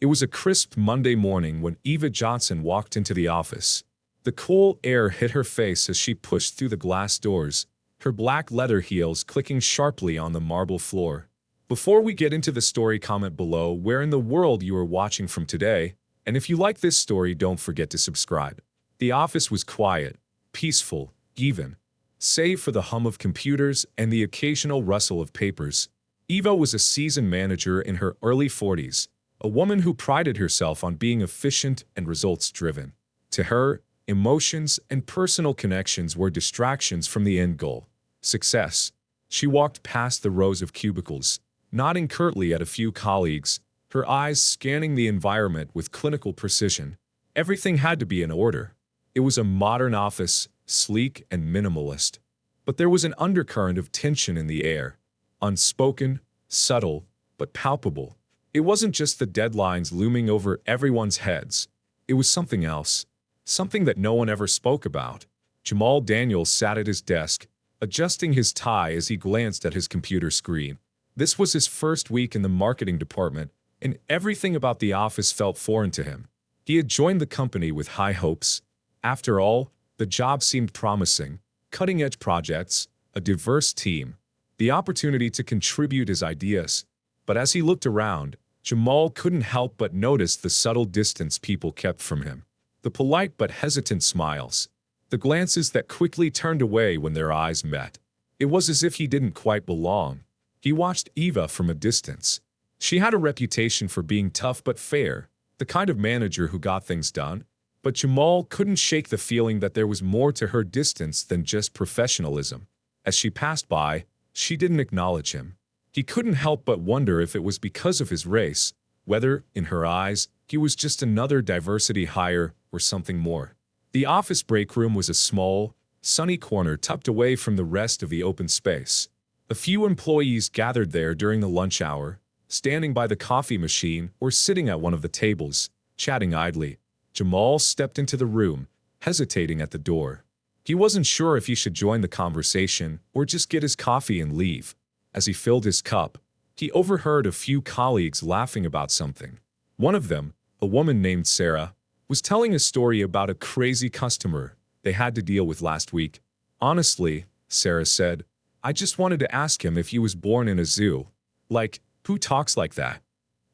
It was a crisp Monday morning when Eva Johnson walked into the office. The cool air hit her face as she pushed through the glass doors, her black leather heels clicking sharply on the marble floor. Before we get into the story, comment below where in the world you are watching from today, and if you like this story, don't forget to subscribe. The office was quiet, peaceful, even, save for the hum of computers and the occasional rustle of papers. Eva was a seasoned manager in her early 40s, a woman who prided herself on being efficient and results-driven. To her, emotions and personal connections were distractions from the end goal, success. She walked past the rows of cubicles, nodding curtly at a few colleagues, her eyes scanning the environment with clinical precision. Everything had to be in order. It was a modern office, sleek and minimalist. But there was an undercurrent of tension in the air, unspoken, subtle, but palpable. It wasn't just the deadlines looming over everyone's heads. It was something else, something that no one ever spoke about. Jamal Daniels sat at his desk, adjusting his tie as he glanced at his computer screen. This was his first week in the marketing department, and everything about the office felt foreign to him. He had joined the company with high hopes. After all, the job seemed promising: cutting-edge projects, a diverse team, the opportunity to contribute his ideas. But as he looked around, Jamal couldn't help but notice the subtle distance people kept from him. The polite but hesitant smiles, the glances that quickly turned away when their eyes met. It was as if he didn't quite belong. He watched Eva from a distance. She had a reputation for being tough but fair, the kind of manager who got things done. But Jamal couldn't shake the feeling that there was more to her distance than just professionalism. As she passed by, she didn't acknowledge him. He couldn't help but wonder if it was because of his race, whether, in her eyes, he was just another diversity hire or something more. The office break room was a small, sunny corner tucked away from the rest of the open space. A few employees gathered there during the lunch hour, standing by the coffee machine or sitting at one of the tables, chatting idly. Jamal stepped into the room, hesitating at the door. He wasn't sure if he should join the conversation or just get his coffee and leave. As he filled his cup, he overheard a few colleagues laughing about something. One of them, a woman named Sarah, was telling a story about a crazy customer they had to deal with last week. "Honestly," Sarah said, "I just wanted to ask him if he was born in a zoo. Like, who talks like that?"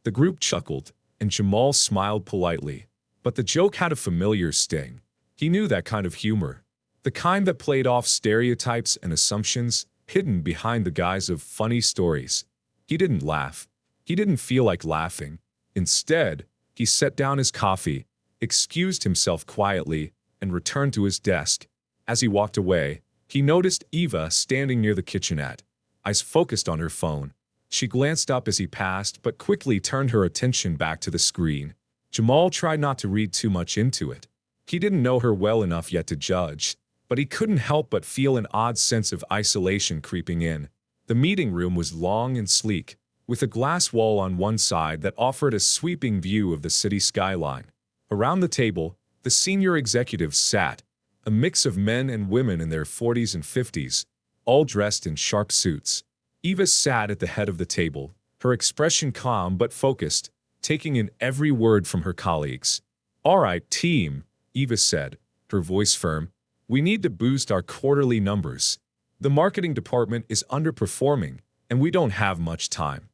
The group chuckled, and Jamal smiled politely. But the joke had a familiar sting. He knew that kind of humor, the kind that played off stereotypes and assumptions hidden behind the guise of funny stories. He didn't laugh. He didn't feel like laughing. Instead, he set down his coffee, excused himself quietly, and returned to his desk. As he walked away, he noticed Eva standing near the kitchenette, eyes focused on her phone. She glanced up as he passed, but quickly turned her attention back to the screen. Jamal tried not to read too much into it. He didn't know her well enough yet to judge, but he couldn't help but feel an odd sense of isolation creeping in. The meeting room was long and sleek, with a glass wall on one side that offered a sweeping view of the city skyline. Around the table, the senior executives sat, a mix of men and women in their 40s and 50s, all dressed in sharp suits. Eva sat at the head of the table, her expression calm but focused, taking in every word from her colleagues. "All right, team," Eva said, her voice firm. "We need to boost our quarterly numbers. The marketing department is underperforming, and we don't have much time."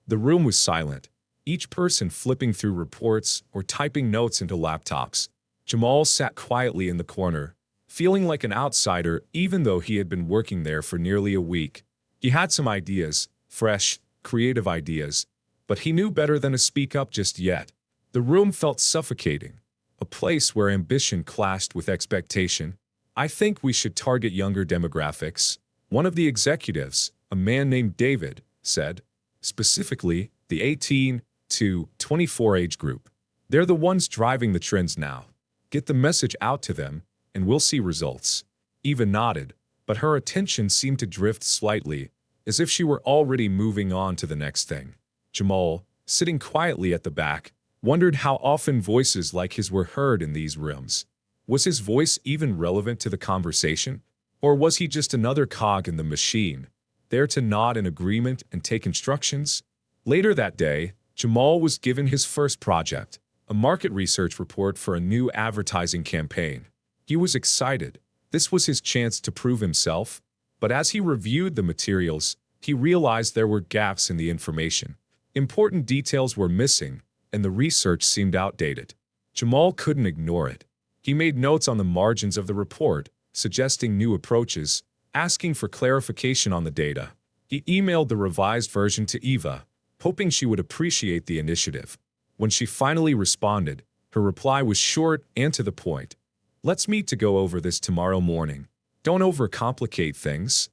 The room was silent, each person flipping through reports or typing notes into laptops. Jamal sat quietly in the corner, feeling like an outsider even though he had been working there for nearly a week. He had some ideas, fresh, creative ideas, but he knew better than to speak up just yet. The room felt suffocating, a place where ambition clashed with expectation. "I think we should target younger demographics," one of the executives, a man named David, said. "Specifically, the 18 to 24 age group. They're the ones driving the trends now. Get the message out to them, and we'll see results." Eva nodded, but her attention seemed to drift slightly, as if she were already moving on to the next thing. Jamal, sitting quietly at the back, wondered how often voices like his were heard in these rooms. Was his voice even relevant to the conversation? Or was he just another cog in the machine, there to nod in agreement and take instructions? Later that day, Jamal was given his first project, a market research report for a new advertising campaign. He was excited. This was his chance to prove himself. But as he reviewed the materials, he realized there were gaps in the information. Important details were missing, and the research seemed outdated. Jamal couldn't ignore it. He made notes on the margins of the report, suggesting new approaches, asking for clarification on the data. He emailed the revised version to Eva, hoping she would appreciate the initiative. When she finally responded, her reply was short and to the point. "Let's meet to go over this tomorrow morning. Don't overcomplicate things."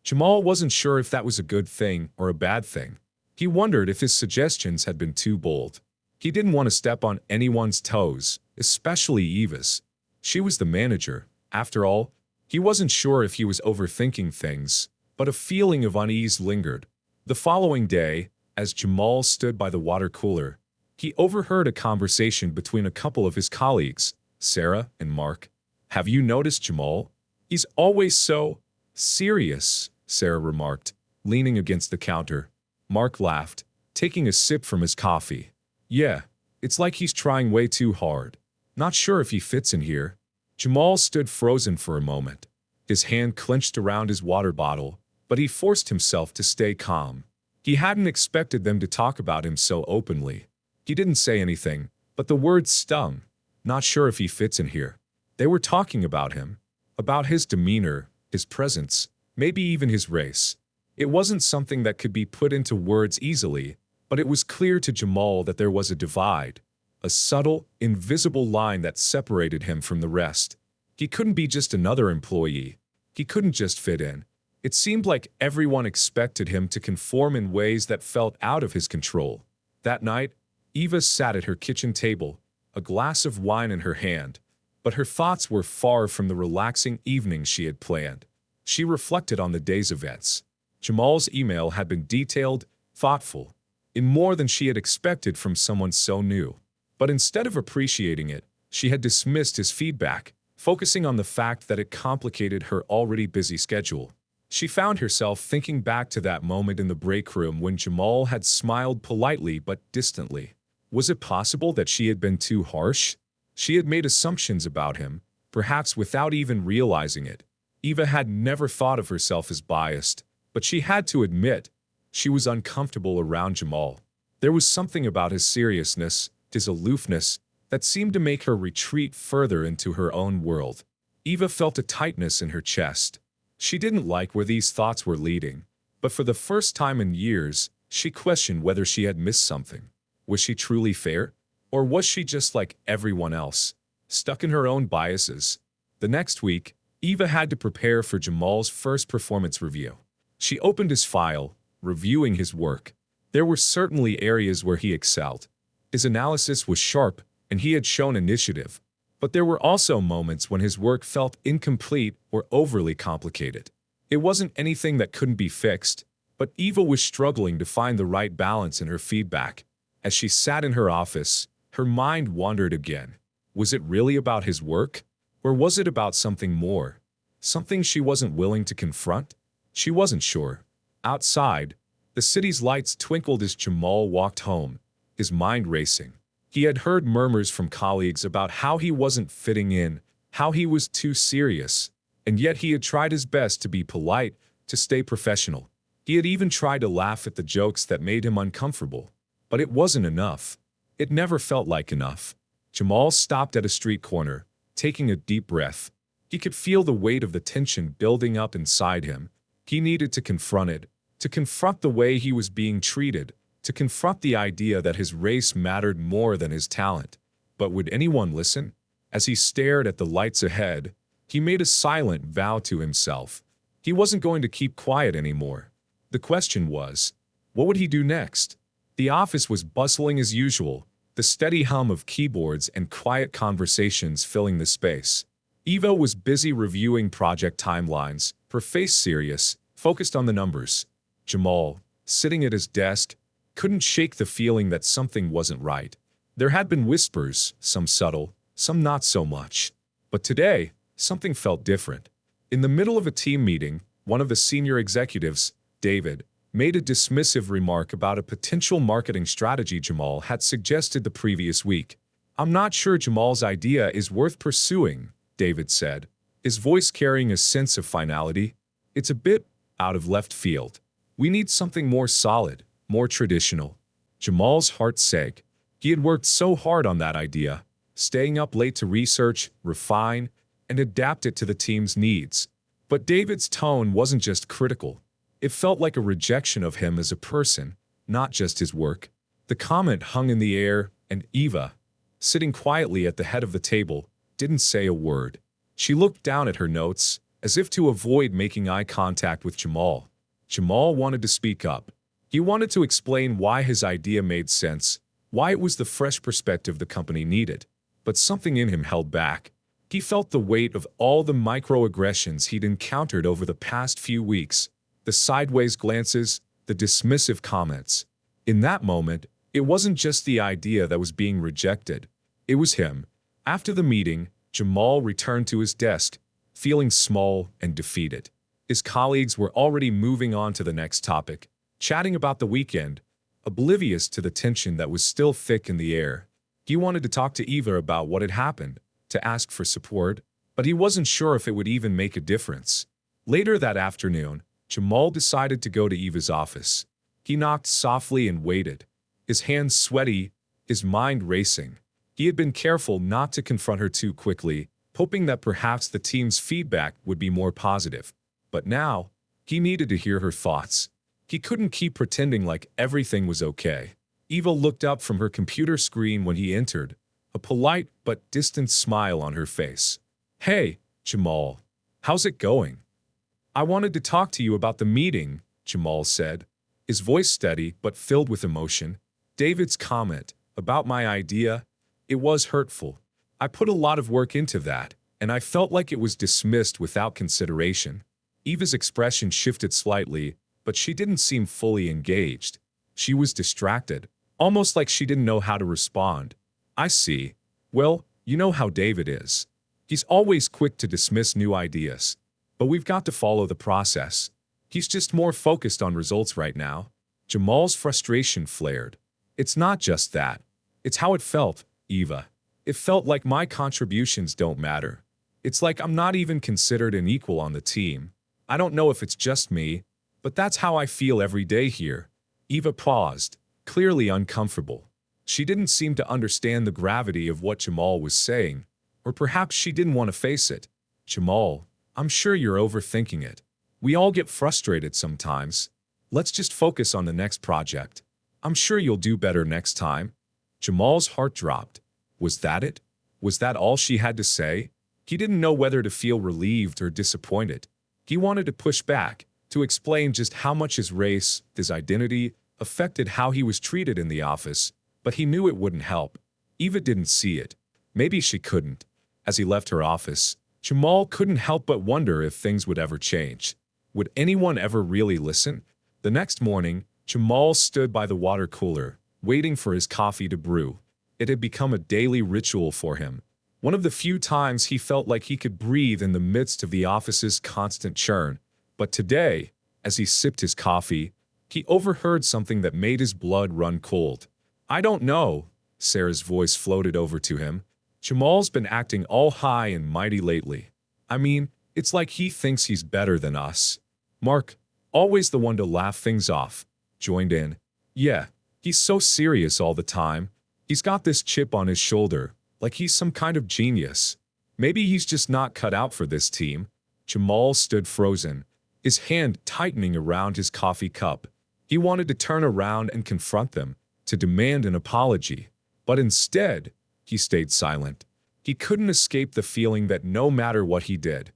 Jamal wasn't sure if that was a good thing or a bad thing. He wondered if his suggestions had been too bold. He didn't want to step on anyone's toes, especially Eva's. She was the manager. After all, he wasn't sure if he was overthinking things, but a feeling of unease lingered. The following day, as Jamal stood by the water cooler, he overheard a conversation between a couple of his colleagues, Sarah and Mark. "Have you noticed Jamal? He's always so serious," Sarah remarked, leaning against the counter. Mark laughed, taking a sip from his coffee. "Yeah, it's like he's trying way too hard. Not sure if he fits in here." Jamal stood frozen for a moment. His hand clenched around his water bottle, but he forced himself to stay calm. He hadn't expected them to talk about him so openly. He didn't say anything, but the words stung. Not sure if he fits in here. They were talking about him, about his demeanor, his presence, maybe even his race. It wasn't something that could be put into words easily, but it was clear to Jamal that there was a divide, a subtle, invisible line that separated him from the rest. He couldn't be just another employee. He couldn't just fit in. It seemed like everyone expected him to conform in ways that felt out of his control. That night, Eva sat at her kitchen table, a glass of wine in her hand, but her thoughts were far from the relaxing evening she had planned. She reflected on the day's events. Jamal's email had been detailed, thoughtful, in more than she had expected from someone so new. But instead of appreciating it, she had dismissed his feedback, focusing on the fact that it complicated her already busy schedule. She found herself thinking back to that moment in the break room when Jamal had smiled politely but distantly. Was it possible that she had been too harsh? She had made assumptions about him, perhaps without even realizing it. Eva had never thought of herself as biased, but she had to admit, she was uncomfortable around Jamal. There was something about his seriousness, his aloofness, that seemed to make her retreat further into her own world. Eva felt a tightness in her chest. She didn't like where these thoughts were leading, but for the first time in years, she questioned whether she had missed something. Was she truly fair? Or was she just like everyone else, stuck in her own biases? The next week, Eva had to prepare for Jamal's first performance review. She opened his file, reviewing his work. There were certainly areas where he excelled. His analysis was sharp, and he had shown initiative. But there were also moments when his work felt incomplete or overly complicated. It wasn't anything that couldn't be fixed, but Eva was struggling to find the right balance in her feedback. As she sat in her office, her mind wandered again. Was it really about his work? Or was it about something more? Something she wasn't willing to confront? She wasn't sure. Outside, the city's lights twinkled as Jamal walked home, his mind racing. He had heard murmurs from colleagues about how he wasn't fitting in, how he was too serious, and yet he had tried his best to be polite, to stay professional. He had even tried to laugh at the jokes that made him uncomfortable. But it wasn't enough. It never felt like enough. Jamal stopped at a street corner, taking a deep breath. He could feel the weight of the tension building up inside him. He needed to confront it, to confront the way he was being treated, to confront the idea that his race mattered more than his talent. But would anyone listen? As he stared at the lights ahead, he made a silent vow to himself. He wasn't going to keep quiet anymore. The question was, what would he do next? The office was bustling as usual, the steady hum of keyboards and quiet conversations filling the space. Eva was busy reviewing project timelines, her face serious, focused on the numbers. Jamal, sitting at his desk, couldn't shake the feeling that something wasn't right. There had been whispers, some subtle, some not so much. But today, something felt different. In the middle of a team meeting, one of the senior executives, David, made a dismissive remark about a potential marketing strategy Jamal had suggested the previous week. "I'm not sure Jamal's idea is worth pursuing," David said, his voice carrying a sense of finality. "It's a bit out of left field. We need something more solid, more traditional." Jamal's heart sank. He had worked so hard on that idea, staying up late to research, refine, and adapt it to the team's needs. But David's tone wasn't just critical. It felt like a rejection of him as a person, not just his work. The comment hung in the air, and Eva, sitting quietly at the head of the table, didn't say a word. She looked down at her notes, as if to avoid making eye contact with Jamal. Jamal wanted to speak up. He wanted to explain why his idea made sense, why it was the fresh perspective the company needed. But something in him held back. He felt the weight of all the microaggressions he'd encountered over the past few weeks, the sideways glances, the dismissive comments. In that moment, it wasn't just the idea that was being rejected. It was him. After the meeting, Jamal returned to his desk, feeling small and defeated. His colleagues were already moving on to the next topic, chatting about the weekend, oblivious to the tension that was still thick in the air. He wanted to talk to Eva about what had happened, to ask for support, but he wasn't sure if it would even make a difference. Later that afternoon, Jamal decided to go to Eva's office. He knocked softly and waited, his hands sweaty, his mind racing. He had been careful not to confront her too quickly, hoping that perhaps the team's feedback would be more positive. But now, he needed to hear her thoughts. He couldn't keep pretending like everything was okay. Eva looked up from her computer screen when he entered, a polite but distant smile on her face. "Hey, Jamal. How's it going?" "I wanted to talk to you about the meeting," Jamal said, his voice steady but filled with emotion. "David's comment about my idea, it was hurtful. I put a lot of work into that, and I felt like it was dismissed without consideration." Eva's expression shifted slightly, but she didn't seem fully engaged. She was distracted, almost like she didn't know how to respond. "I see. Well, you know how David is. He's always quick to dismiss new ideas. But we've got to follow the process. He's just more focused on results right now." Jamal's frustration flared. "It's not just that. It's how it felt, Eva. It felt like my contributions don't matter. It's like I'm not even considered an equal on the team. I don't know if it's just me, but that's how I feel every day here." Eva paused, clearly uncomfortable. She didn't seem to understand the gravity of what Jamal was saying, or perhaps she didn't want to face it. "Jamal, I'm sure you're overthinking it. We all get frustrated sometimes. Let's just focus on the next project. I'm sure you'll do better next time." Jamal's heart dropped. Was that it? Was that all she had to say? He didn't know whether to feel relieved or disappointed. He wanted to push back, to explain just how much his race, his identity, affected how he was treated in the office, but he knew it wouldn't help. Eva didn't see it. Maybe she couldn't. As he left her office, Jamal couldn't help but wonder if things would ever change. Would anyone ever really listen? The next morning, Jamal stood by the water cooler, waiting for his coffee to brew. It had become a daily ritual for him. One of the few times he felt like he could breathe in the midst of the office's constant churn. But today, as he sipped his coffee, he overheard something that made his blood run cold. "I don't know," Sarah's voice floated over to him. "Jamal's been acting all high and mighty lately. I mean, it's like he thinks he's better than us." Mark, always the one to laugh things off, joined in. "Yeah, he's so serious all the time. He's got this chip on his shoulder, like he's some kind of genius. Maybe he's just not cut out for this team." Jamal stood frozen, his hand tightening around his coffee cup. He wanted to turn around and confront them, to demand an apology. But instead, he stayed silent. He couldn't escape the feeling that no matter what he did,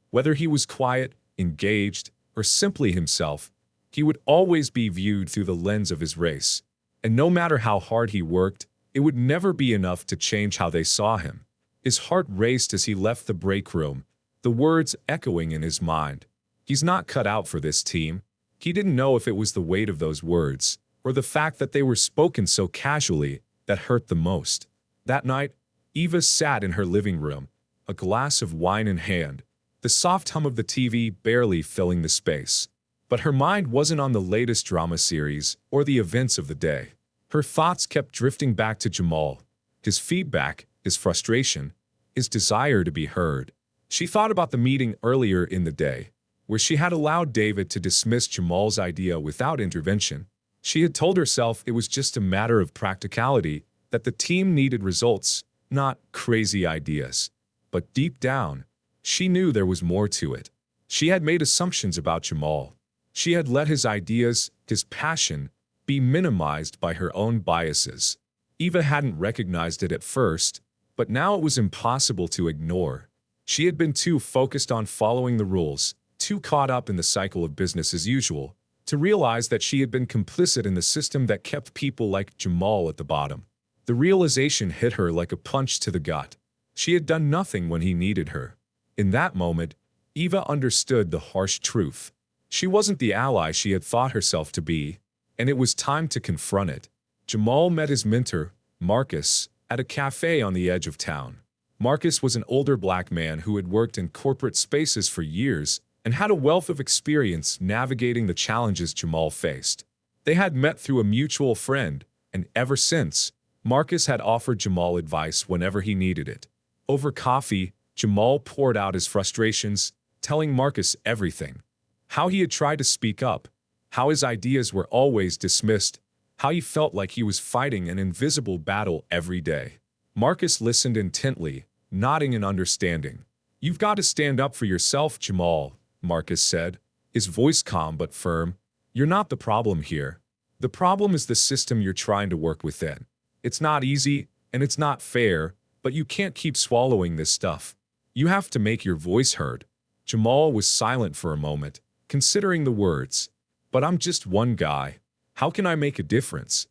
whether he was quiet, engaged, or simply himself, he would always be viewed through the lens of his race. And no matter how hard he worked, it would never be enough to change how they saw him. His heart raced as he left the break room, the words echoing in his mind. He's not cut out for this team. He didn't know if it was the weight of those words, or the fact that they were spoken so casually, that hurt the most. That night, Eva sat in her living room, a glass of wine in hand, the soft hum of the TV barely filling the space. But her mind wasn't on the latest drama series or the events of the day. Her thoughts kept drifting back to Jamal, his feedback, his frustration, his desire to be heard. She thought about the meeting earlier in the day, where she had allowed David to dismiss Jamal's idea without intervention. She had told herself it was just a matter of practicality, that the team needed results, not crazy ideas. But deep down, she knew there was more to it. She had made assumptions about Jamal. She had let his ideas, his passion, be minimized by her own biases. Eva hadn't recognized it at first, but now it was impossible to ignore. She had been too focused on following the rules, too caught up in the cycle of business as usual, to realize that she had been complicit in the system that kept people like Jamal at the bottom. The realization hit her like a punch to the gut. She had done nothing when he needed her. In that moment, Eva understood the harsh truth. She wasn't the ally she had thought herself to be, and it was time to confront it. Jamal met his mentor, Marcus, at a cafe on the edge of town. Marcus was an older black man who had worked in corporate spaces for years and had a wealth of experience navigating the challenges Jamal faced. They had met through a mutual friend, and ever since, Marcus had offered Jamal advice whenever he needed it. Over coffee, Jamal poured out his frustrations, telling Marcus everything. How he had tried to speak up, how his ideas were always dismissed, how he felt like he was fighting an invisible battle every day. Marcus listened intently, nodding in understanding. "You've got to stand up for yourself, Jamal," Marcus said, his voice calm but firm. "You're not the problem here. The problem is the system you're trying to work within. It's not easy, and it's not fair, but you can't keep swallowing this stuff. You have to make your voice heard." Jamal was silent for a moment, considering the words. "But I'm just one guy. How can I make a difference?"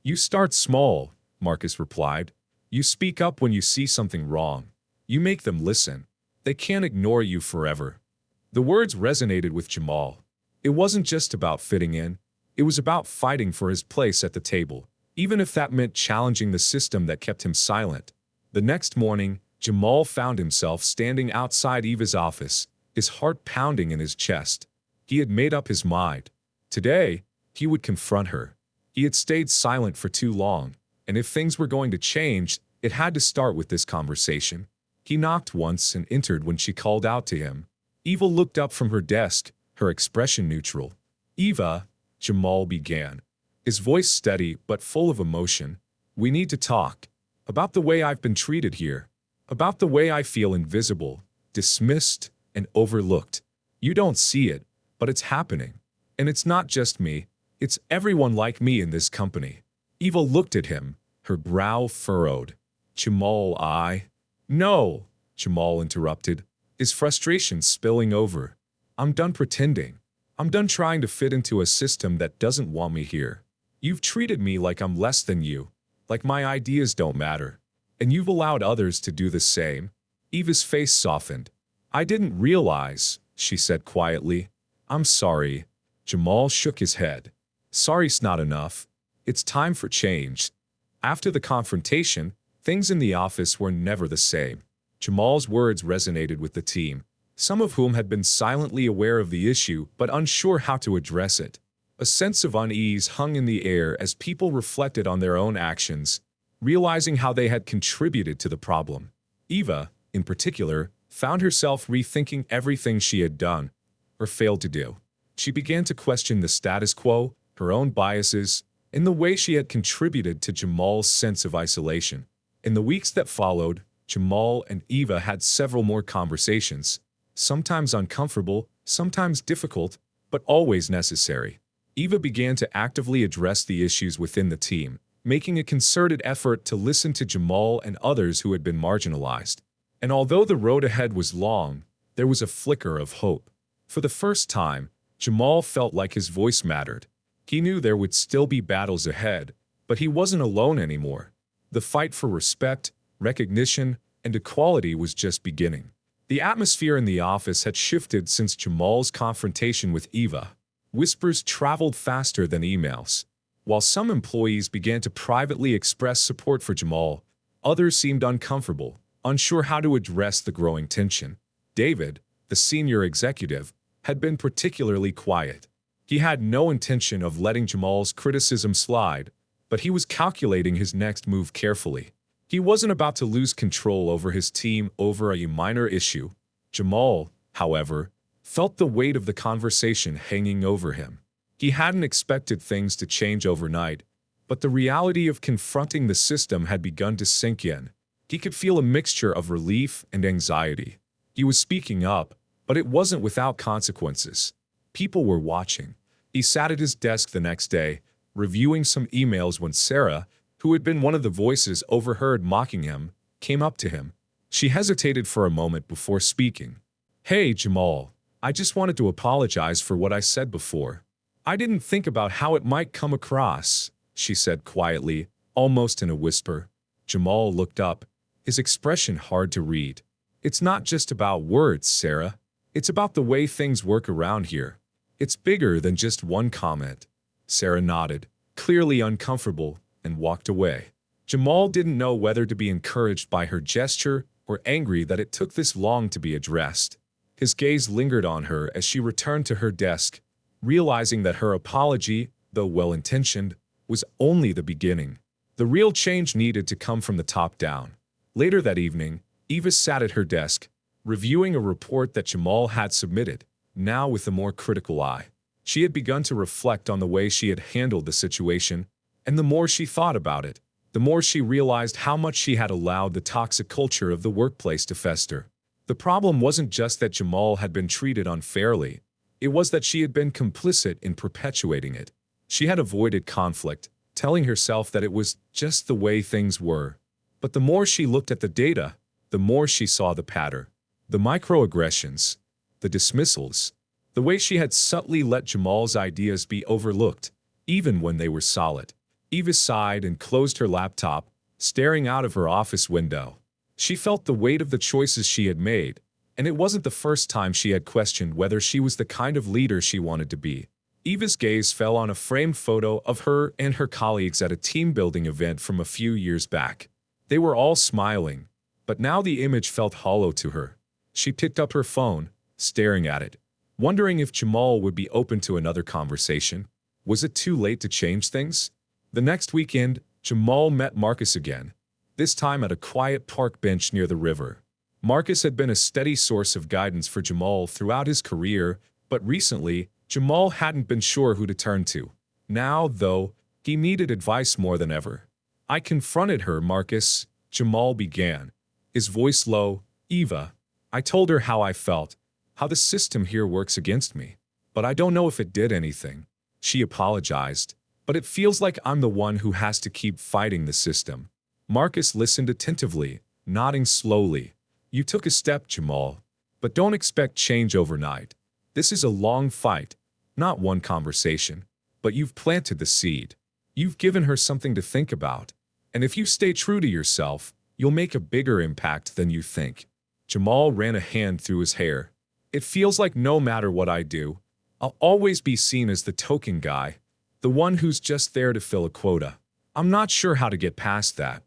"You start small," Marcus replied. "You speak up when you see something wrong. You make them listen. They can't ignore you forever." The words resonated with Jamal. It wasn't just about fitting in. It was about fighting for his place at the table, even if that meant challenging the system that kept him silent. The next morning, Jamal found himself standing outside Eva's office, his heart pounding in his chest. He had made up his mind. Today, he would confront her. He had stayed silent for too long, and if things were going to change, it had to start with this conversation. He knocked once and entered when she called out to him. Eva looked up from her desk, her expression neutral. "Eva," Jamal began, his voice steady but full of emotion. "We need to talk. About the way I've been treated here. About the way I feel invisible, dismissed, and overlooked. You don't see it, but it's happening. And it's not just me. It's everyone like me in this company." Eva looked at him, her brow furrowed. "Jamal, No," Jamal interrupted, his frustration spilling over. "I'm done pretending. I'm done trying to fit into a system that doesn't want me here. You've treated me like I'm less than you, like my ideas don't matter. And you've allowed others to do the same." Eva's face softened. "I didn't realize," she said quietly. "I'm sorry." Jamal shook his head. "Sorry's not enough. It's time for change." After the confrontation, things in the office were never the same. Jamal's words resonated with the team, some of whom had been silently aware of the issue but unsure how to address it. A sense of unease hung in the air as people reflected on their own actions, realizing how they had contributed to the problem. Eva, in particular, found herself rethinking everything she had done, or failed to do. She began to question the status quo, her own biases, and the way she had contributed to Jamal's sense of isolation. In the weeks that followed, Jamal and Eva had several more conversations, sometimes uncomfortable, sometimes difficult, but always necessary. Eva began to actively address the issues within the team, making a concerted effort to listen to Jamal and others who had been marginalized. And although the road ahead was long, there was a flicker of hope. For the first time, Jamal felt like his voice mattered. He knew there would still be battles ahead, but he wasn't alone anymore. The fight for respect, recognition, and equality was just beginning. The atmosphere in the office had shifted since Jamal's confrontation with Eva. Whispers traveled faster than emails. While some employees began to privately express support for Jamal, others seemed uncomfortable, unsure how to address the growing tension. David, the senior executive, had been particularly quiet. He had no intention of letting Jamal's criticism slide, but he was calculating his next move carefully. He wasn't about to lose control over his team over a minor issue. Jamal, however, felt the weight of the conversation hanging over him. He hadn't expected things to change overnight, but the reality of confronting the system had begun to sink in. He could feel a mixture of relief and anxiety. He was speaking up, but it wasn't without consequences. People were watching. He sat at his desk the next day, reviewing some emails when Sarah, who had been one of the voices overheard mocking him, came up to him. She hesitated for a moment before speaking. "Hey, Jamal, I just wanted to apologize for what I said before. I didn't think about how it might come across," she said quietly, almost in a whisper. Jamal looked up, his expression hard to read. "It's not just about words, Sarah. It's about the way things work around here. It's bigger than just one comment." Sarah nodded, clearly uncomfortable, and walked away. Jamal didn't know whether to be encouraged by her gesture or angry that it took this long to be addressed. His gaze lingered on her as she returned to her desk, realizing that her apology, though well-intentioned, was only the beginning. The real change needed to come from the top down. Later that evening, Eva sat at her desk, reviewing a report that Jamal had submitted, now with a more critical eye. She had begun to reflect on the way she had handled the situation, and the more she thought about it, the more she realized how much she had allowed the toxic culture of the workplace to fester. The problem wasn't just that Jamal had been treated unfairly, it was that she had been complicit in perpetuating it. She had avoided conflict, telling herself that it was just the way things were. But the more she looked at the data, the more she saw the pattern. The microaggressions, the dismissals, the way she had subtly let Jamal's ideas be overlooked, even when they were solid. Eva sighed and closed her laptop, staring out of her office window. She felt the weight of the choices she had made, and it wasn't the first time she had questioned whether she was the kind of leader she wanted to be. Eva's gaze fell on a framed photo of her and her colleagues at a team-building event from a few years back. They were all smiling, but now the image felt hollow to her. She picked up her phone, staring at it, wondering if Jamal would be open to another conversation. Was it too late to change things? The next weekend, Jamal met Marcus again, this time at a quiet park bench near the river. Marcus had been a steady source of guidance for Jamal throughout his career, but recently, Jamal hadn't been sure who to turn to. Now, though, he needed advice more than ever. "I confronted her, Marcus," Jamal began, his voice low. "Eva, I told her how I felt, how the system here works against me, but I don't know if it did anything." She apologized. "But it feels like I'm the one who has to keep fighting the system." Marcus listened attentively, nodding slowly. "You took a step, Jamal, but don't expect change overnight. This is a long fight, not one conversation, but you've planted the seed. You've given her something to think about, and if you stay true to yourself, you'll make a bigger impact than you think." Jamal ran a hand through his hair. "It feels like no matter what I do, I'll always be seen as the token guy, the one who's just there to fill a quota. I'm not sure how to get past that."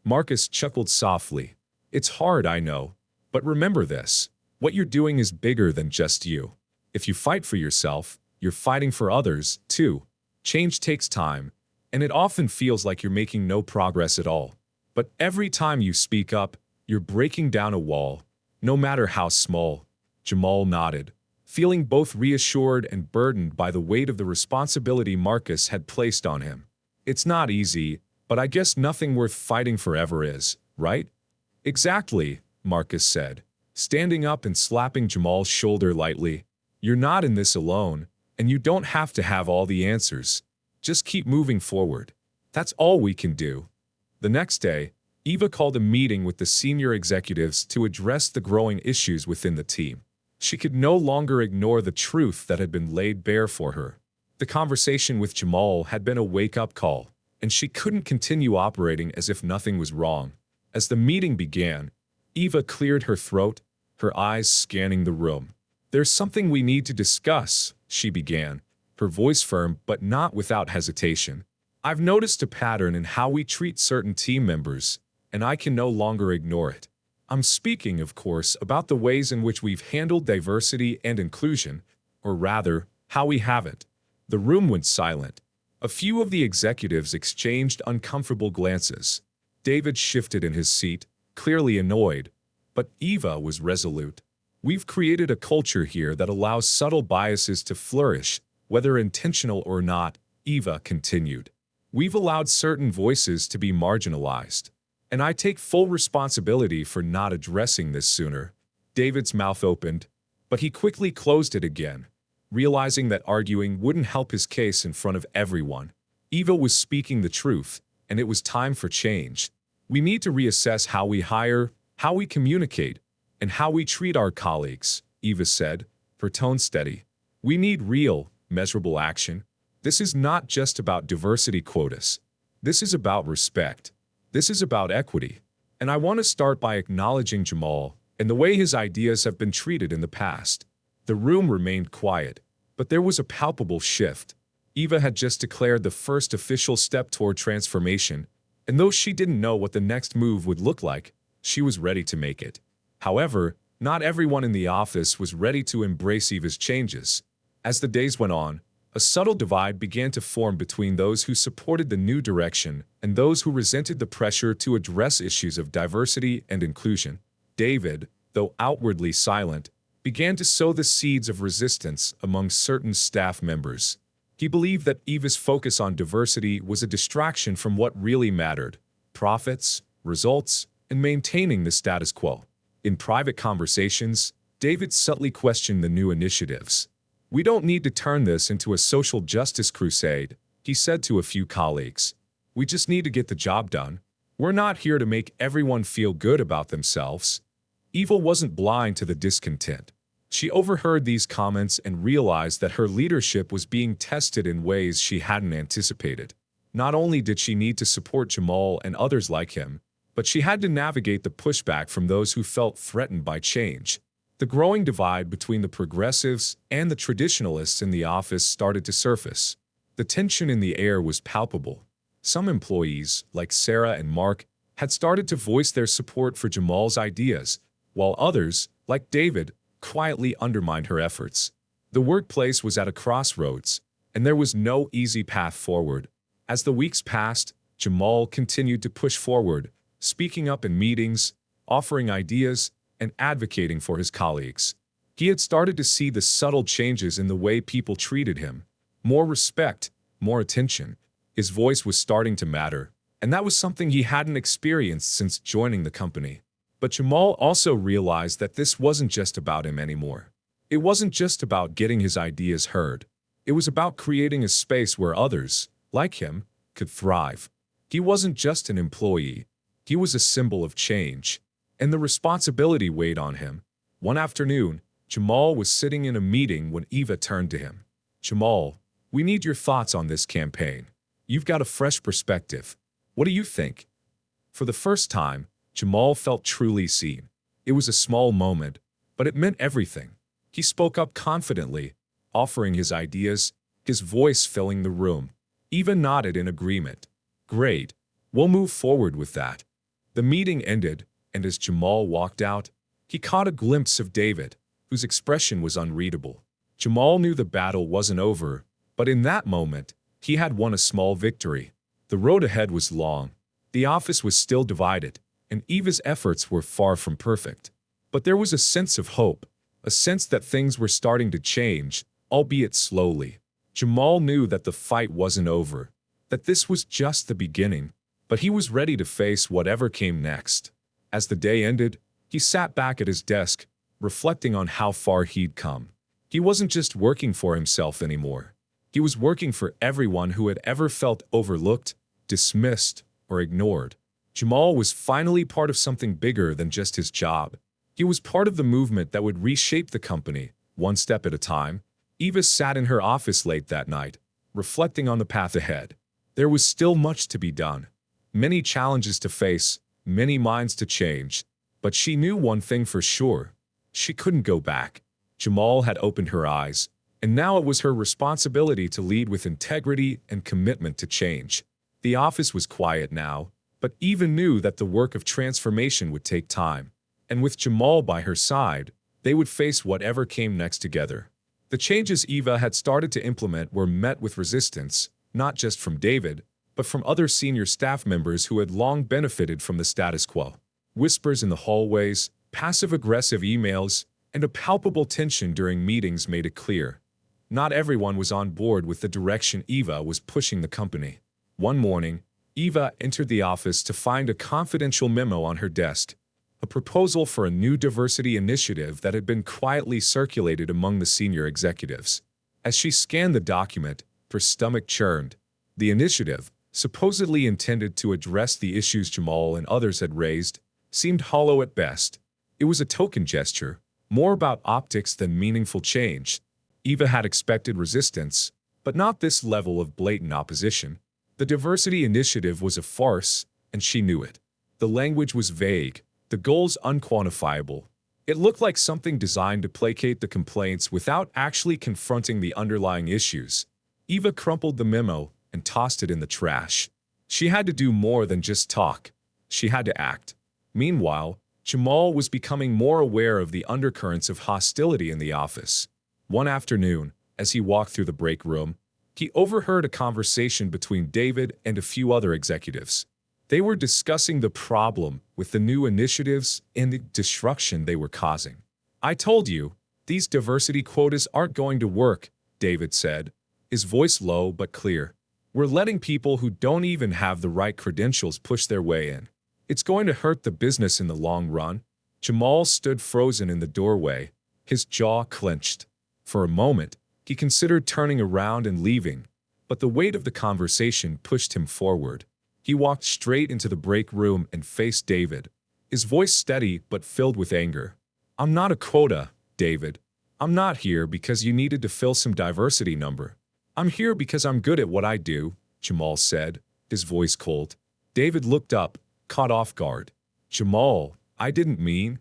Marcus chuckled softly. "It's hard, I know, but remember this. What you're doing is bigger than just you. If you fight for yourself, you're fighting for others, too. Change takes time, and it often feels like you're making no progress at all. But every time you speak up, you're breaking down a wall, no matter how small." Jamal nodded, feeling both reassured and burdened by the weight of the responsibility Marcus had placed on him. "It's not easy, but I guess nothing worth fighting forever is, right?" "Exactly," Marcus said, standing up and slapping Jamal's shoulder lightly. "You're not in this alone, and you don't have to have all the answers. Just keep moving forward. That's all we can do." The next day, Eva called a meeting with the senior executives to address the growing issues within the team. She could no longer ignore the truth that had been laid bare for her. The conversation with Jamal had been a wake-up call, and she couldn't continue operating as if nothing was wrong. As the meeting began, Eva cleared her throat, her eyes scanning the room. "There's something we need to discuss," she began, her voice firm but not without hesitation. "I've noticed a pattern in how we treat certain team members, and I can no longer ignore it. I'm speaking, of course, about the ways in which we've handled diversity and inclusion, or rather, how we haven't. The room went silent. A few of the executives exchanged uncomfortable glances. David shifted in his seat, clearly annoyed, but Eva was resolute. We've created a culture here that allows subtle biases to flourish, whether intentional or not, Eva continued. We've allowed certain voices to be marginalized. And I take full responsibility for not addressing this sooner. David's mouth opened, but he quickly closed it again, realizing that arguing wouldn't help his case in front of everyone. Eva was speaking the truth, and it was time for change. We need to reassess how we hire, how we communicate, and how we treat our colleagues, Eva said, her tone steady. We need real, measurable action. This is not just about diversity quotas. This is about respect. This is about equity. And I want to start by acknowledging Jamal and the way his ideas have been treated in the past. The room remained quiet, but there was a palpable shift. Eva had just declared the first official step toward transformation, and though she didn't know what the next move would look like, she was ready to make it. However, not everyone in the office was ready to embrace Eva's changes. As the days went on, a subtle divide began to form between those who supported the new direction and those who resented the pressure to address issues of diversity and inclusion. David, though outwardly silent, began to sow the seeds of resistance among certain staff members. He believed that Eva's focus on diversity was a distraction from what really mattered: profits, results, and maintaining the status quo. In private conversations, David subtly questioned the new initiatives. "We don't need to turn this into a social justice crusade," he said to a few colleagues. "We just need to get the job done. We're not here to make everyone feel good about themselves." Eva wasn't blind to the discontent. She overheard these comments and realized that her leadership was being tested in ways she hadn't anticipated. Not only did she need to support Jamal and others like him, but she had to navigate the pushback from those who felt threatened by change. The growing divide between the progressives and the traditionalists in the office started to surface. The tension in the air was palpable. Some employees, like Sarah and Mark, had started to voice their support for Jamal's ideas, while others, like David, quietly undermined her efforts. The workplace was at a crossroads, and there was no easy path forward. As the weeks passed, Jamal continued to push forward, speaking up in meetings, offering ideas, and advocating for his colleagues. He had started to see the subtle changes in the way people treated him. More respect, more attention. His voice was starting to matter, and that was something he hadn't experienced since joining the company. But Jamal also realized that this wasn't just about him anymore. It wasn't just about getting his ideas heard. It was about creating a space where others, like him, could thrive. He wasn't just an employee. He was a symbol of change, and the responsibility weighed on him. One afternoon, Jamal was sitting in a meeting when Eva turned to him. "Jamal, we need your thoughts on this campaign. You've got a fresh perspective. What do you think?" For the first time, Jamal felt truly seen. It was a small moment, but it meant everything. He spoke up confidently, offering his ideas, his voice filling the room. Eva nodded in agreement. "Great. We'll move forward with that." The meeting ended, and as Jamal walked out, he caught a glimpse of David, whose expression was unreadable. Jamal knew the battle wasn't over, but in that moment, he had won a small victory. The road ahead was long. The office was still divided, and Eva's efforts were far from perfect. But there was a sense of hope, a sense that things were starting to change, albeit slowly. Jamal knew that the fight wasn't over, that this was just the beginning, but he was ready to face whatever came next. As the day ended, he sat back at his desk, reflecting on how far he'd come. He wasn't just working for himself anymore. He was working for everyone who had ever felt overlooked, dismissed, or ignored. Jamal was finally part of something bigger than just his job. He was part of the movement that would reshape the company, one step at a time. Eva sat in her office late that night, reflecting on the path ahead. There was still much to be done. Many challenges to face, many minds to change. But she knew one thing for sure. She couldn't go back. Jamal had opened her eyes, and now it was her responsibility to lead with integrity and commitment to change. The office was quiet now, but Eva knew that the work of transformation would take time. And with Jamal by her side, they would face whatever came next together. The changes Eva had started to implement were met with resistance, not just from David, but from other senior staff members who had long benefited from the status quo. Whispers in the hallways, passive-aggressive emails, and a palpable tension during meetings made it clear. Not everyone was on board with the direction Eva was pushing the company. One morning, Eva entered the office to find a confidential memo on her desk, a proposal for a new diversity initiative that had been quietly circulated among the senior executives. As she scanned the document, her stomach churned. The initiative, supposedly intended to address the issues Jamal and others had raised, seemed hollow at best. It was a token gesture, more about optics than meaningful change. Eva had expected resistance, but not this level of blatant opposition. The diversity initiative was a farce, and she knew it. The language was vague, the goals unquantifiable. It looked like something designed to placate the complaints without actually confronting the underlying issues. Eva crumpled the memo and tossed it in the trash. She had to do more than just talk. She had to act. Meanwhile, Jamal was becoming more aware of the undercurrents of hostility in the office. One afternoon, as he walked through the break room, he overheard a conversation between David and a few other executives. They were discussing the problem with the new initiatives and the destruction they were causing. "I told you, these diversity quotas aren't going to work," David said, his voice low but clear. "We're letting people who don't even have the right credentials push their way in. It's going to hurt the business in the long run." Jamal stood frozen in the doorway, his jaw clenched. For a moment, he considered turning around and leaving, but the weight of the conversation pushed him forward. He walked straight into the break room and faced David, his voice steady but filled with anger. "I'm not a quota, David. I'm not here because you needed to fill some diversity number. I'm here because I'm good at what I do," Jamal said, his voice cold. David looked up, caught off guard. "Jamal, I didn't mean—"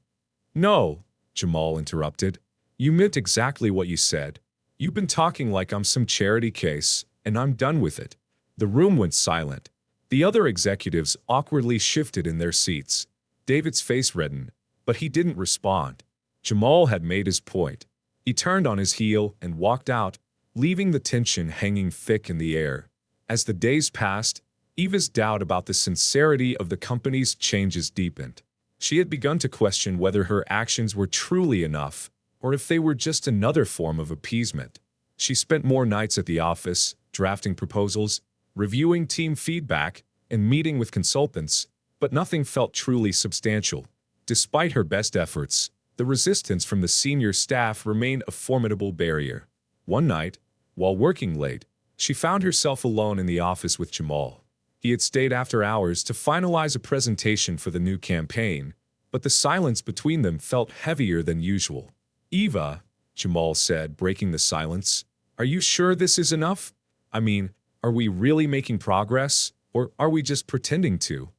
"No," Jamal interrupted. "You meant exactly what you said. You've been talking like I'm some charity case, and I'm done with it." The room went silent. The other executives awkwardly shifted in their seats. David's face reddened, but he didn't respond. Jamal had made his point. He turned on his heel and walked out, leaving the tension hanging thick in the air. As the days passed, Eva's doubt about the sincerity of the company's changes deepened. She had begun to question whether her actions were truly enough, or if they were just another form of appeasement. She spent more nights at the office, drafting proposals, reviewing team feedback, and meeting with consultants, but nothing felt truly substantial. Despite her best efforts, the resistance from the senior staff remained a formidable barrier. One night, while working late, she found herself alone in the office with Jamal. He had stayed after hours to finalize a presentation for the new campaign, but the silence between them felt heavier than usual. "Eva," Jamal said, breaking the silence, "are you sure this is enough? I mean, are we really making progress, or are we just pretending to?"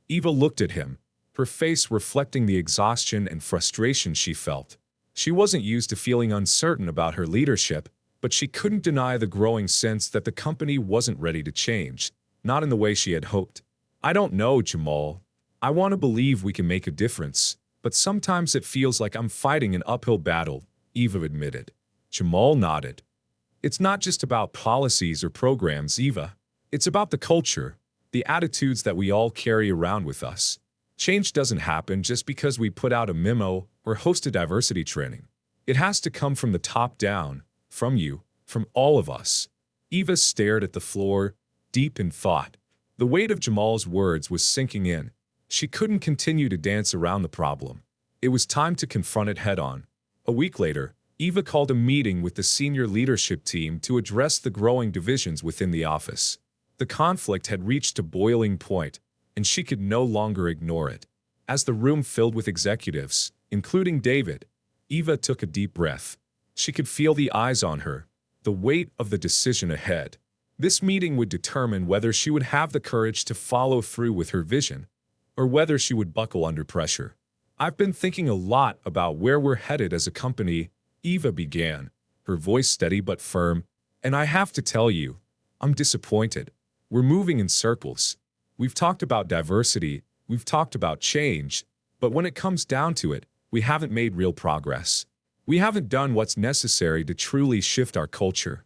Eva looked at him, her face reflecting the exhaustion and frustration she felt. She wasn't used to feeling uncertain about her leadership, but she couldn't deny the growing sense that the company wasn't ready to change, not in the way she had hoped. "I don't know, Jamal. I want to believe we can make a difference, but sometimes it feels like I'm fighting an uphill battle," Eva admitted. Jamal nodded. "It's not just about policies or programs, Eva. It's about the culture, the attitudes that we all carry around with us. Change doesn't happen just because we put out a memo or host a diversity training. It has to come from the top down, from you, from all of us." Eva stared at the floor, deep in thought. The weight of Jamal's words was sinking in. She couldn't continue to dance around the problem. It was time to confront it head-on. A week later, Eva called a meeting with the senior leadership team to address the growing divisions within the office. The conflict had reached a boiling point, and she could no longer ignore it. As the room filled with executives, including David, Eva took a deep breath. She could feel the eyes on her, the weight of the decision ahead. This meeting would determine whether she would have the courage to follow through with her vision, or whether she would buckle under pressure. "I've been thinking a lot about where we're headed as a company," Eva began, her voice steady but firm, "and I have to tell you, I'm disappointed. We're moving in circles. We've talked about diversity, we've talked about change, but when it comes down to it, we haven't made real progress. We haven't done what's necessary to truly shift our culture.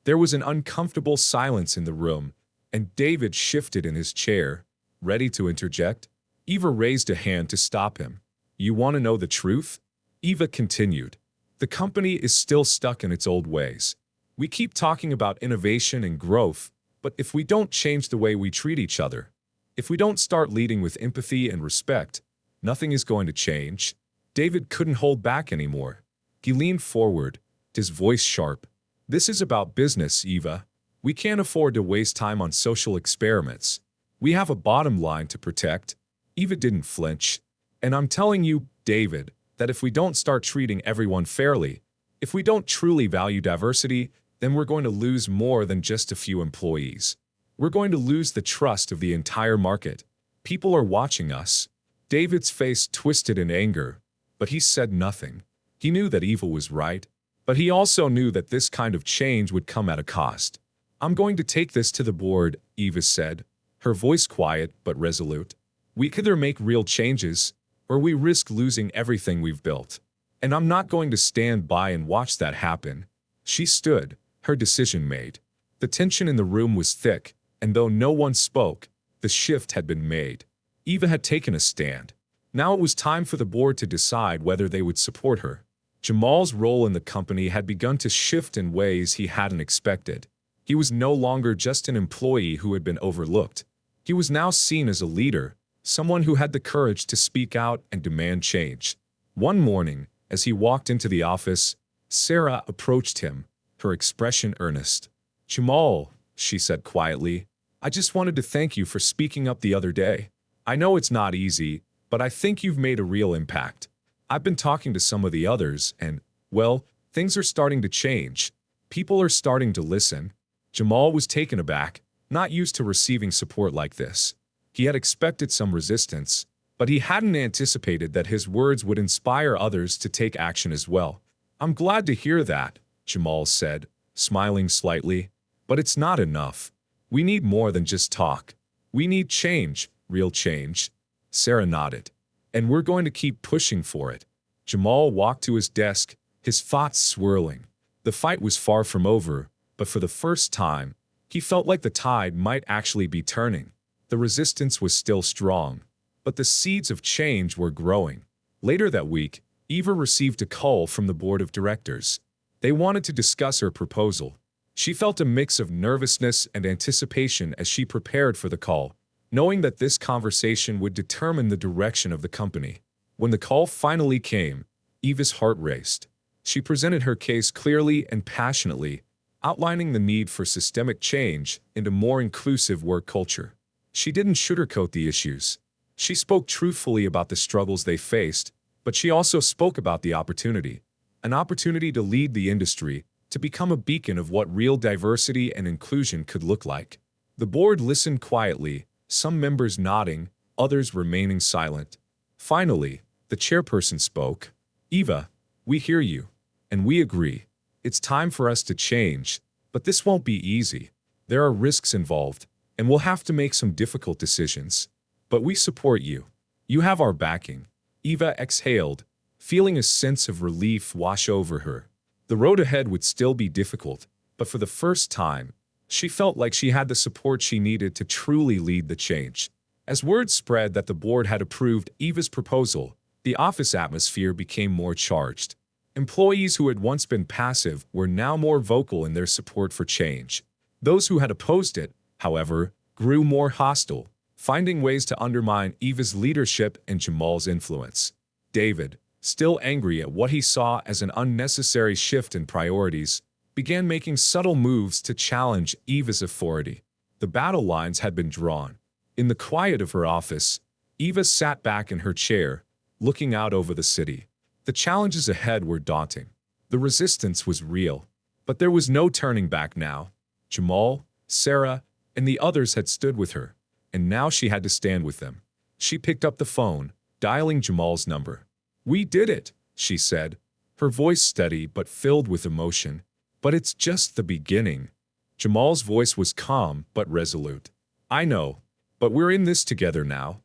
There was an uncomfortable silence in the room, and David shifted in his chair, ready to interject. Eva raised a hand to stop him. You want to know the truth? Eva continued. The company is still stuck in its old ways. We keep talking about innovation and growth, but if we don't change the way we treat each other, if we don't start leading with empathy and respect, nothing is going to change. David couldn't hold back anymore. He leaned forward, his voice sharp. This is about business, Eva. We can't afford to waste time on social experiments. We have a bottom line to protect. Eva didn't flinch. And I'm telling you, David, that if we don't start treating everyone fairly, if we don't truly value diversity, then we're going to lose more than just a few employees. We're going to lose the trust of the entire market. People are watching us. David's face twisted in anger, but he said nothing. He knew that Eva was right, but he also knew that this kind of change would come at a cost. I'm going to take this to the board, Eva said, her voice quiet but resolute. We could either make real changes, or we risk losing everything we've built. And I'm not going to stand by and watch that happen. She stood, her decision made. The tension in the room was thick, and though no one spoke, the shift had been made. Eva had taken a stand. Now it was time for the board to decide whether they would support her. Jamal's role in the company had begun to shift in ways he hadn't expected. He was no longer just an employee who had been overlooked. He was now seen as a leader, someone who had the courage to speak out and demand change. One morning, as he walked into the office, Sarah approached him, her expression earnest. Jamal, she said quietly, I just wanted to thank you for speaking up the other day. I know it's not easy, but I think you've made a real impact. I've been talking to some of the others and, well, things are starting to change. People are starting to listen. Jamal was taken aback, not used to receiving support like this. He had expected some resistance, but he hadn't anticipated that his words would inspire others to take action as well. I'm glad to hear that, Jamal said, smiling slightly. But it's not enough. We need more than just talk. We need change, real change. Sarah nodded. And we're going to keep pushing for it. Jamal walked to his desk, his thoughts swirling. The fight was far from over, but for the first time, he felt like the tide might actually be turning. The resistance was still strong, but the seeds of change were growing. Later that week, Eva received a call from the board of directors. They wanted to discuss her proposal. She felt a mix of nervousness and anticipation as she prepared for the call, knowing that this conversation would determine the direction of the company. When the call finally came, Eva's heart raced. She presented her case clearly and passionately, outlining the need for systemic change and a more inclusive work culture. She didn't sugarcoat the issues. She spoke truthfully about the struggles they faced, but she also spoke about the opportunity, an opportunity to lead the industry, to become a beacon of what real diversity and inclusion could look like. The board listened quietly, some members nodding, others remaining silent. Finally, the chairperson spoke. Eva, we hear you, and we agree. It's time for us to change, but this won't be easy. There are risks involved, and we'll have to make some difficult decisions. But we support you. You have our backing. Eva exhaled, feeling a sense of relief wash over her. The road ahead would still be difficult, but for the first time, she felt like she had the support she needed to truly lead the change. As word spread that the board had approved Eva's proposal, the office atmosphere became more charged. Employees who had once been passive were now more vocal in their support for change. Those who had opposed it, however, grew more hostile, finding ways to undermine Eva's leadership and Jamal's influence. David, still angry at what he saw as an unnecessary shift in priorities, began making subtle moves to challenge Eva's authority. The battle lines had been drawn. In the quiet of her office, Eva sat back in her chair, looking out over the city. The challenges ahead were daunting. The resistance was real, but there was no turning back now. Jamal, Sarah, and the others had stood with her, and now she had to stand with them. She picked up the phone, dialing Jamal's number. We did it, she said, her voice steady but filled with emotion. But it's just the beginning. Jamal's voice was calm but resolute. I know, but we're in this together now.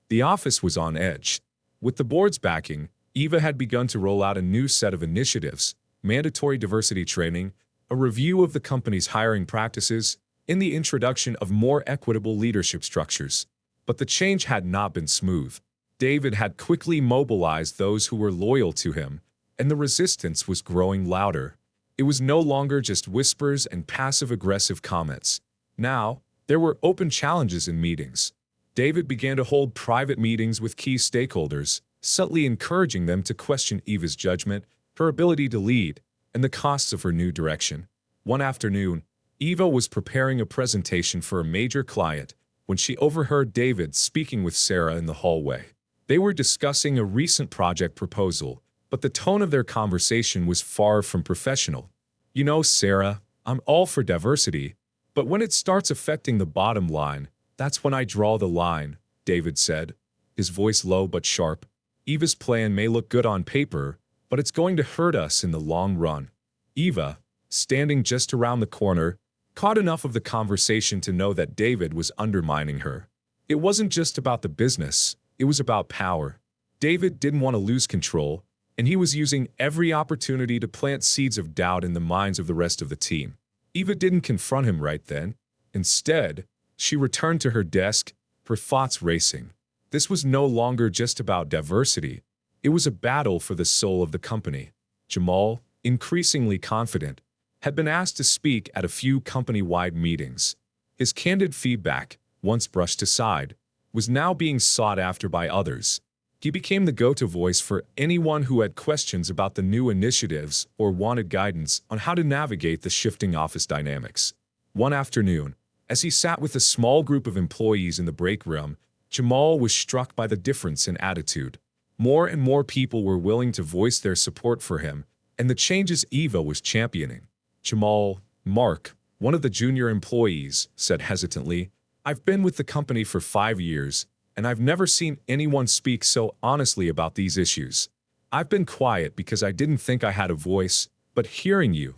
The office was on edge. With the board's backing, Eva had begun to roll out a new set of initiatives, mandatory diversity training, a review of the company's hiring practices, and the introduction of more equitable leadership structures. But the change had not been smooth. David had quickly mobilized those who were loyal to him, and the resistance was growing louder. It was no longer just whispers and passive-aggressive comments. Now, there were open challenges in meetings. David began to hold private meetings with key stakeholders, subtly encouraging them to question Eva's judgment, her ability to lead, and the costs of her new direction. One afternoon, Eva was preparing a presentation for a major client when she overheard David speaking with Sarah in the hallway. They were discussing a recent project proposal, but the tone of their conversation was far from professional. "You know, Sarah, I'm all for diversity, but when it starts affecting the bottom line, that's when I draw the line," David said, his voice low but sharp. "Eva's plan may look good on paper, but it's going to hurt us in the long run." Eva, standing just around the corner, caught enough of the conversation to know that David was undermining her. It wasn't just about the business, it was about power. David didn't want to lose control, and he was using every opportunity to plant seeds of doubt in the minds of the rest of the team. Eva didn't confront him right then. Instead, she returned to her desk, her thoughts racing. This was no longer just about diversity. It was a battle for the soul of the company. Jamal, increasingly confident, had been asked to speak at a few company-wide meetings. His candid feedback, once brushed aside, was now being sought after by others. He became the go-to voice for anyone who had questions about the new initiatives or wanted guidance on how to navigate the shifting office dynamics. One afternoon, as he sat with a small group of employees in the break room, Jamal was struck by the difference in attitude. More and more people were willing to voice their support for him, and the changes Eva was championing. Jamal, Mark, one of the junior employees, said hesitantly, "I've been with the company for 5 years, and I've never seen anyone speak so honestly about these issues. I've been quiet because I didn't think I had a voice, but hearing you,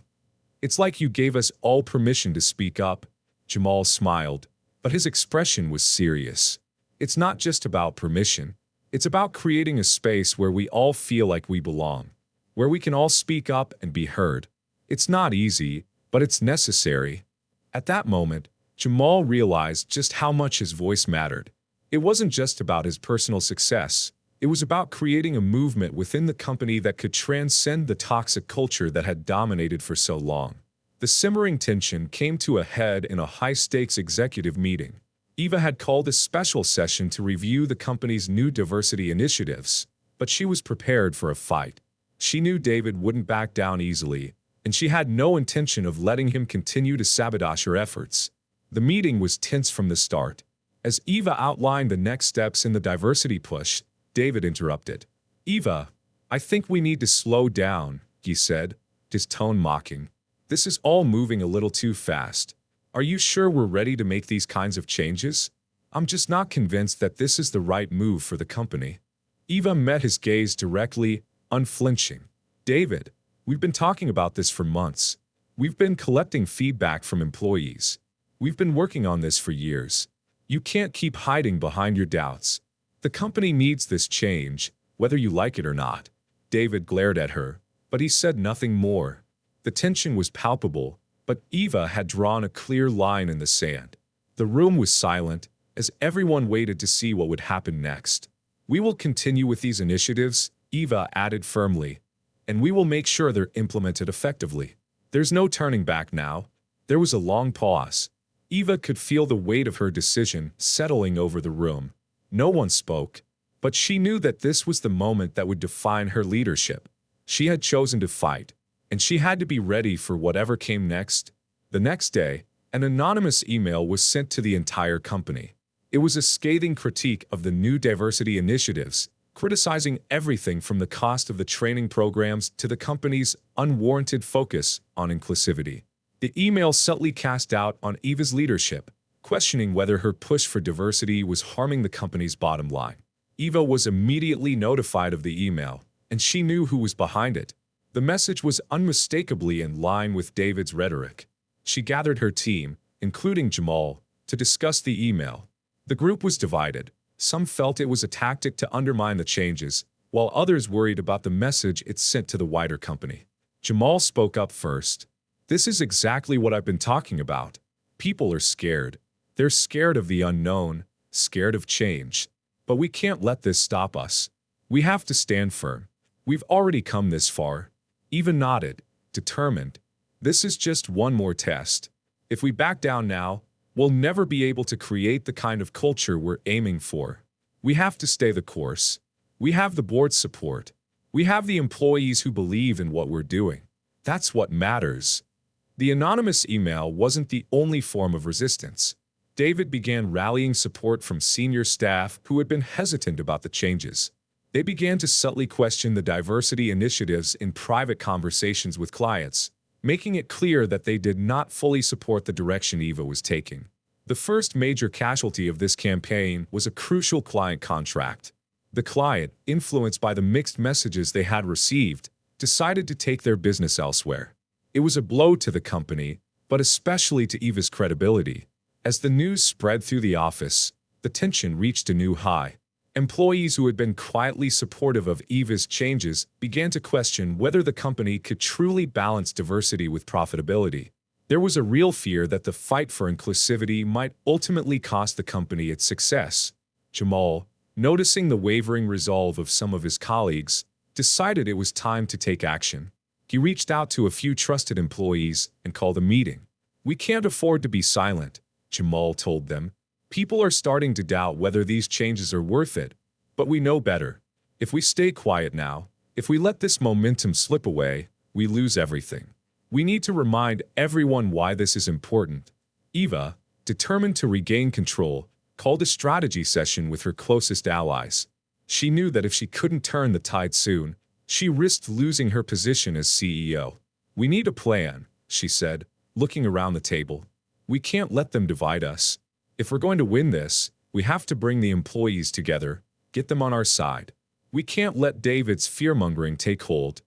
it's like you gave us all permission to speak up." Jamal smiled, but his expression was serious. "It's not just about permission. It's about creating a space where we all feel like we belong, where we can all speak up and be heard. It's not easy, but it's necessary." At that moment, Jamal realized just how much his voice mattered. It wasn't just about his personal success. It was about creating a movement within the company that could transcend the toxic culture that had dominated for so long. The simmering tension came to a head in a high-stakes executive meeting. Eva had called a special session to review the company's new diversity initiatives, but she was prepared for a fight. She knew David wouldn't back down easily, and she had no intention of letting him continue to sabotage her efforts. The meeting was tense from the start. As Eva outlined the next steps in the diversity push, David interrupted. "Eva, I think we need to slow down," he said, his tone mocking. "This is all moving a little too fast. Are you sure we're ready to make these kinds of changes? I'm just not convinced that this is the right move for the company." Eva met his gaze directly, unflinching. "David, we've been talking about this for months. We've been collecting feedback from employees. We've been working on this for years. You can't keep hiding behind your doubts. The company needs this change, whether you like it or not." David glared at her, but he said nothing more. The tension was palpable, but Eva had drawn a clear line in the sand. The room was silent, as everyone waited to see what would happen next. "We will continue with these initiatives," Eva added firmly, "and we will make sure they're implemented effectively. There's no turning back now." There was a long pause. Eva could feel the weight of her decision settling over the room. No one spoke, but she knew that this was the moment that would define her leadership. She had chosen to fight, and she had to be ready for whatever came next. The next day, an anonymous email was sent to the entire company. It was a scathing critique of the new diversity initiatives, criticizing everything from the cost of the training programs to the company's unwarranted focus on inclusivity. The email subtly cast doubt on Eva's leadership, questioning whether her push for diversity was harming the company's bottom line. Eva was immediately notified of the email, and she knew who was behind it. The message was unmistakably in line with David's rhetoric. She gathered her team, including Jamal, to discuss the email. The group was divided. Some felt it was a tactic to undermine the changes, while others worried about the message it sent to the wider company. Jamal spoke up first. "This is exactly what I've been talking about. People are scared. They're scared of the unknown, scared of change. But we can't let this stop us. We have to stand firm. We've already come this far." Eva nodded, determined. "This is just one more test. If we back down now, we'll never be able to create the kind of culture we're aiming for. We have to stay the course. We have the board's support. We have the employees who believe in what we're doing. That's what matters." The anonymous email wasn't the only form of resistance. David began rallying support from senior staff who had been hesitant about the changes. They began to subtly question the diversity initiatives in private conversations with clients, making it clear that they did not fully support the direction Eva was taking. The first major casualty of this campaign was a crucial client contract. The client, influenced by the mixed messages they had received, decided to take their business elsewhere. It was a blow to the company, but especially to Eva's credibility. As the news spread through the office, the tension reached a new high. Employees who had been quietly supportive of Eva's changes began to question whether the company could truly balance diversity with profitability. There was a real fear that the fight for inclusivity might ultimately cost the company its success. Jamal, noticing the wavering resolve of some of his colleagues, decided it was time to take action. He reached out to a few trusted employees and called a meeting. "We can't afford to be silent," Jamal told them. "People are starting to doubt whether these changes are worth it, but we know better. If we stay quiet now, if we let this momentum slip away, we lose everything. We need to remind everyone why this is important." Eva, determined to regain control, called a strategy session with her closest allies. She knew that if she couldn't turn the tide soon, she risked losing her position as CEO. "We need a plan," she said, looking around the table. "We can't let them divide us. If we're going to win this, we have to bring the employees together, get them on our side. We can't let David's fear-mongering take hold."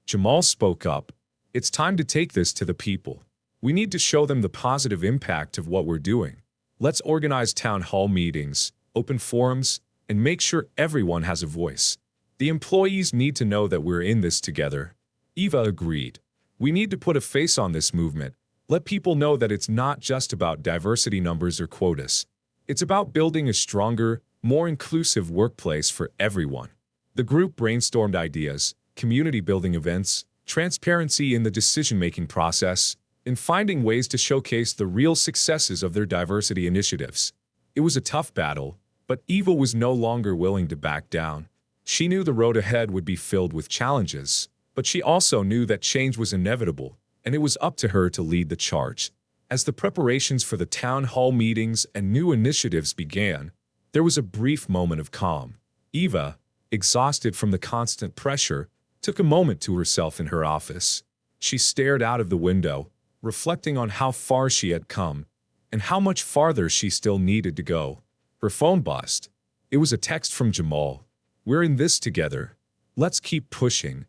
Jamal spoke up. "It's time to take this to the people. We need to show them the positive impact of what we're doing. Let's organize town hall meetings, open forums, and make sure everyone has a voice. The employees need to know that we're in this together." Eva agreed. "We need to put a face on this movement. Let people know that it's not just about diversity numbers or quotas. It's about building a stronger, more inclusive workplace for everyone." The group brainstormed ideas, community-building events, transparency in the decision-making process, and finding ways to showcase the real successes of their diversity initiatives. It was a tough battle, but Eva was no longer willing to back down. She knew the road ahead would be filled with challenges, but she also knew that change was inevitable, and it was up to her to lead the charge. As the preparations for the town hall meetings and new initiatives began, there was a brief moment of calm. Eva, exhausted from the constant pressure, took a moment to herself in her office. She stared out of the window, reflecting on how far she had come and how much farther she still needed to go. Her phone buzzed. It was a text from Jamal. "We're in this together. Let's keep pushing."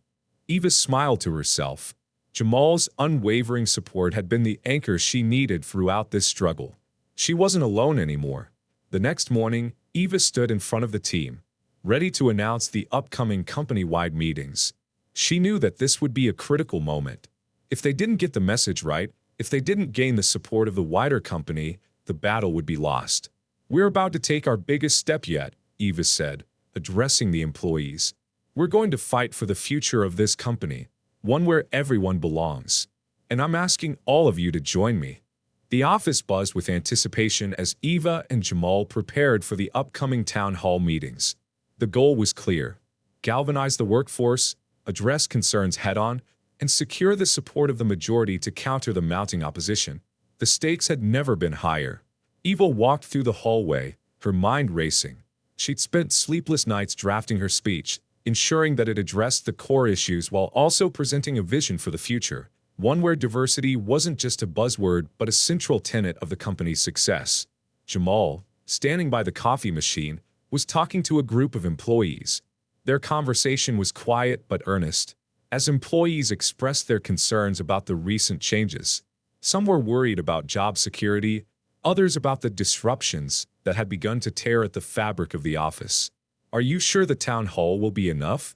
Eva smiled to herself. Jamal's unwavering support had been the anchor she needed throughout this struggle. She wasn't alone anymore. The next morning, Eva stood in front of the team, ready to announce the upcoming company-wide meetings. She knew that this would be a critical moment. If they didn't get the message right, if they didn't gain the support of the wider company, the battle would be lost. "We're about to take our biggest step yet," Eva said, addressing the employees. "We're going to fight for the future of this company, one where everyone belongs. And I'm asking all of you to join me." The office buzzed with anticipation as Eva and Jamal prepared for the upcoming town hall meetings. The goal was clear: galvanize the workforce, address concerns head-on, and secure the support of the majority to counter the mounting opposition. The stakes had never been higher. Eva walked through the hallway, her mind racing. She'd spent sleepless nights drafting her speech, ensuring that it addressed the core issues while also presenting a vision for the future, one where diversity wasn't just a buzzword but a central tenet of the company's success. Jamal, standing by the coffee machine, was talking to a group of employees. Their conversation was quiet but earnest, as employees expressed their concerns about the recent changes. Some were worried about job security, others about the disruptions that had begun to tear at the fabric of the office. Are you sure the town hall will be enough?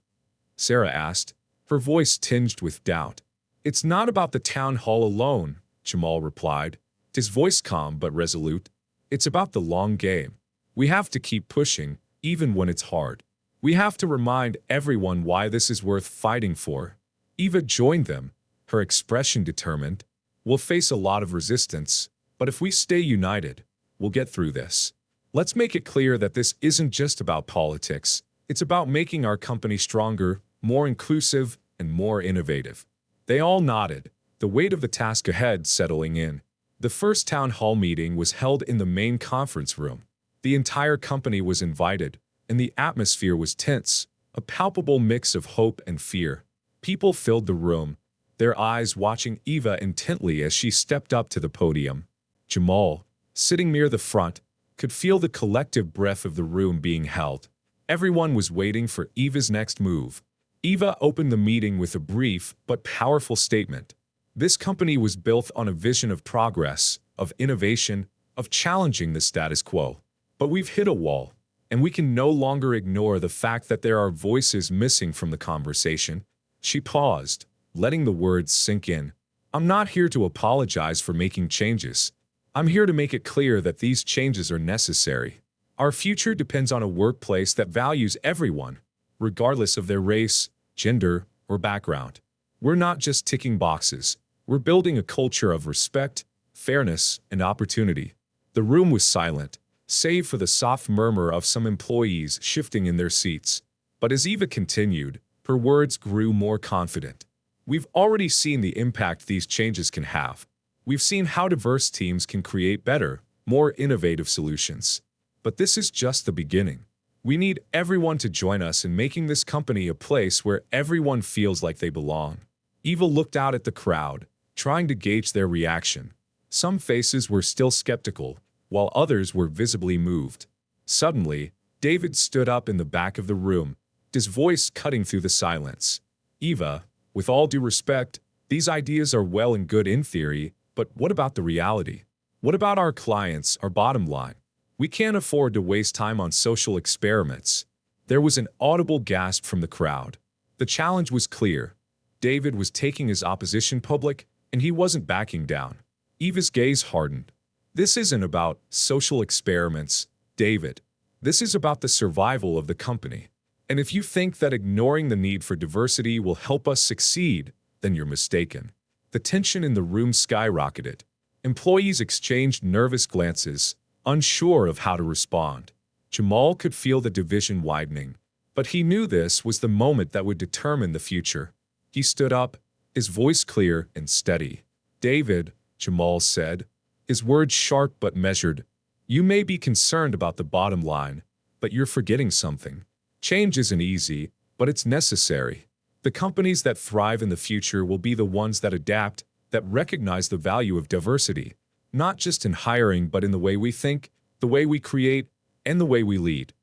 Sarah asked, her voice tinged with doubt. It's not about the town hall alone, Jamal replied, his voice calm but resolute. It's about the long game. We have to keep pushing, even when it's hard. We have to remind everyone why this is worth fighting for. Eva joined them, her expression determined. We'll face a lot of resistance, but if we stay united, we'll get through this. Let's make it clear that this isn't just about politics. It's about making our company stronger, more inclusive, and more innovative. They all nodded, the weight of the task ahead settling in. The first town hall meeting was held in the main conference room. The entire company was invited, and the atmosphere was tense, a palpable mix of hope and fear. People filled the room, their eyes watching Eva intently as she stepped up to the podium. Jamal, sitting near the front, could feel the collective breath of the room being held. Everyone was waiting for Eva's next move. Eva opened the meeting with a brief but powerful statement. This company was built on a vision of progress, of innovation, of challenging the status quo. But we've hit a wall, and we can no longer ignore the fact that there are voices missing from the conversation. She paused, letting the words sink in. I'm not here to apologize for making changes. I'm here to make it clear that these changes are necessary. Our future depends on a workplace that values everyone, regardless of their race, gender, or background. We're not just ticking boxes. We're building a culture of respect, fairness, and opportunity. The room was silent, save for the soft murmur of some employees shifting in their seats. But as Eva continued, her words grew more confident. We've already seen the impact these changes can have. We've seen how diverse teams can create better, more innovative solutions. But this is just the beginning. We need everyone to join us in making this company a place where everyone feels like they belong. Eva looked out at the crowd, trying to gauge their reaction. Some faces were still skeptical, while others were visibly moved. Suddenly, David stood up in the back of the room, his voice cutting through the silence. Eva, with all due respect, these ideas are well and good in theory, but what about the reality? What about our clients, our bottom line? We can't afford to waste time on social experiments. There was an audible gasp from the crowd. The challenge was clear. David was taking his opposition public, and he wasn't backing down. Eva's gaze hardened. This isn't about social experiments, David. This is about the survival of the company. And if you think that ignoring the need for diversity will help us succeed, then you're mistaken. The tension in the room skyrocketed. Employees exchanged nervous glances, unsure of how to respond. Jamal could feel the division widening, but he knew this was the moment that would determine the future. He stood up, his voice clear and steady. David, Jamal said, his words sharp but measured, you may be concerned about the bottom line, but you're forgetting something. Change isn't easy, but it's necessary. The companies that thrive in the future will be the ones that adapt, that recognize the value of diversity, not just in hiring but in the way we think, the way we create, and the way we lead.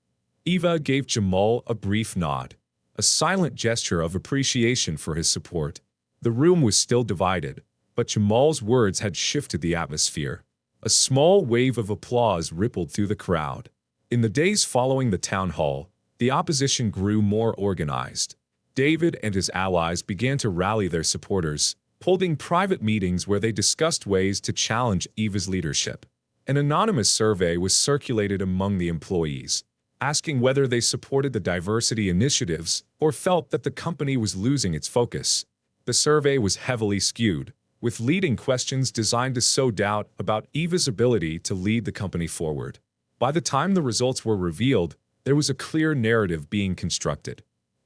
Eva gave Jamal a brief nod, a silent gesture of appreciation for his support. The room was still divided, but Jamal's words had shifted the atmosphere. A small wave of applause rippled through the crowd. In the days following the town hall, the opposition grew more organized. David and his allies began to rally their supporters, holding private meetings where they discussed ways to challenge Eva's leadership. An anonymous survey was circulated among the employees, asking whether they supported the diversity initiatives or felt that the company was losing its focus. The survey was heavily skewed, with leading questions designed to sow doubt about Eva's ability to lead the company forward. By the time the results were revealed, there was a clear narrative being constructed.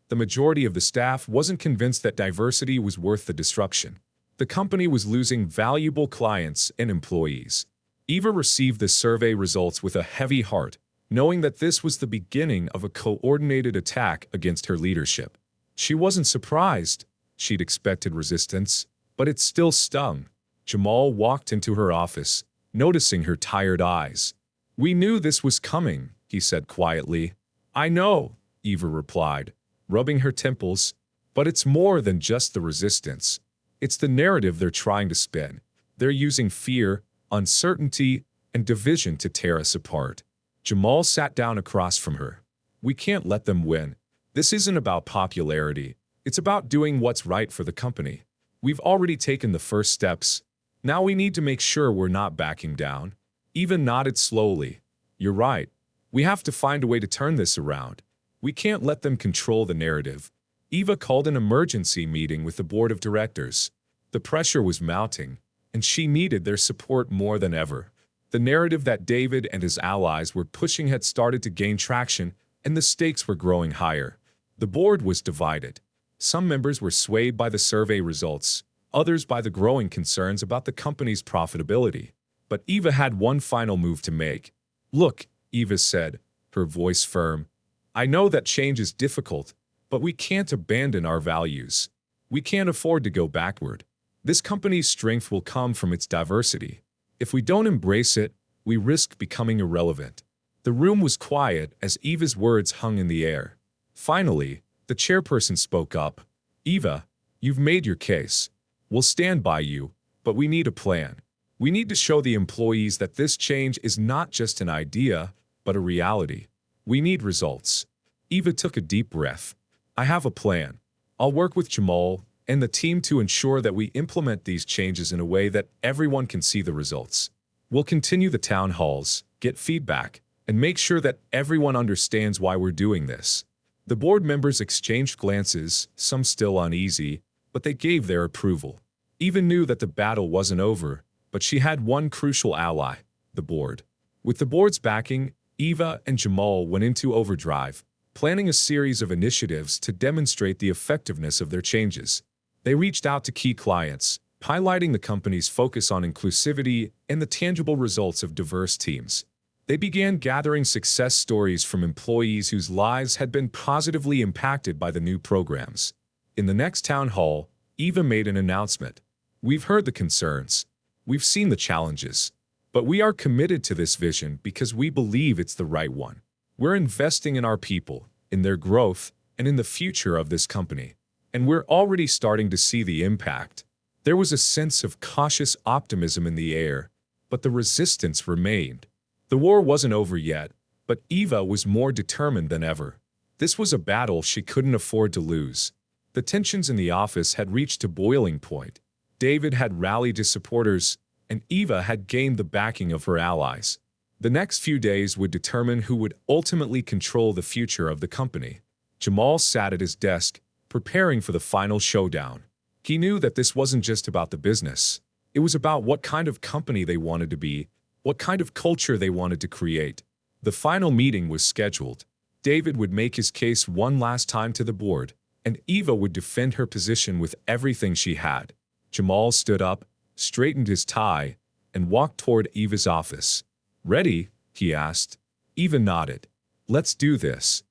The majority of the staff wasn't convinced that diversity was worth the destruction. The company was losing valuable clients and employees. Eva received the survey results with a heavy heart, knowing that this was the beginning of a coordinated attack against her leadership. She wasn't surprised. She'd expected resistance, but it still stung. Jamal walked into her office, noticing her tired eyes. "We knew this was coming," he said quietly. "I know," Eva replied, rubbing her temples, "but it's more than just the resistance. It's the narrative they're trying to spin. They're using fear, uncertainty, and division to tear us apart." Jamal sat down across from her. We can't let them win. This isn't about popularity. It's about doing what's right for the company. We've already taken the first steps. Now we need to make sure we're not backing down." Eva nodded slowly. "You're right. We have to find a way to turn this around. We can't let them control the narrative." Eva called an emergency meeting with the board of directors. The pressure was mounting, and she needed their support more than ever. The narrative that David and his allies were pushing had started to gain traction, and the stakes were growing higher. The board was divided. Some members were swayed by the survey results, others by the growing concerns about the company's profitability. But Eva had one final move to make. "Look," Eva said, her voice firm, "I know that change is difficult, but we can't abandon our values. We can't afford to go backward. This company's strength will come from its diversity. If we don't embrace it, we risk becoming irrelevant." The room was quiet as Eva's words hung in the air. Finally, the chairperson spoke up. "Eva, you've made your case. We'll stand by you, but we need a plan. We need to show the employees that this change is not just an idea, but a reality. We need results." Eva took a deep breath. "I have a plan. I'll work with Jamal and the team to ensure that we implement these changes in a way that everyone can see the results. We'll continue the town halls, get feedback, and make sure that everyone understands why we're doing this." The board members exchanged glances, some still uneasy, but they gave their approval. Eva knew that the battle wasn't over, but she had one crucial ally, the board. With the board's backing, Eva and Jamal went into overdrive, planning a series of initiatives to demonstrate the effectiveness of their changes. They reached out to key clients, highlighting the company's focus on inclusivity and the tangible results of diverse teams. They began gathering success stories from employees whose lives had been positively impacted by the new programs. In the next town hall, Eva made an announcement. "We've heard the concerns. We've seen the challenges. But we are committed to this vision because we believe it's the right one. We're investing in our people, in their growth, and in the future of this company. And we're already starting to see the impact." There was a sense of cautious optimism in the air, but the resistance remained. The war wasn't over yet, but Eva was more determined than ever. This was a battle she couldn't afford to lose. The tensions in the office had reached a boiling point. David had rallied his supporters, and Eva had gained the backing of her allies. The next few days would determine who would ultimately control the future of the company. Jamal sat at his desk, preparing for the final showdown. He knew that this wasn't just about the business. It was about what kind of company they wanted to be, what kind of culture they wanted to create. The final meeting was scheduled. David would make his case one last time to the board, and Eva would defend her position with everything she had. Jamal stood up, straightened his tie, and walked toward Eva's office. "Ready?" he asked. Eva nodded. "Let's do this."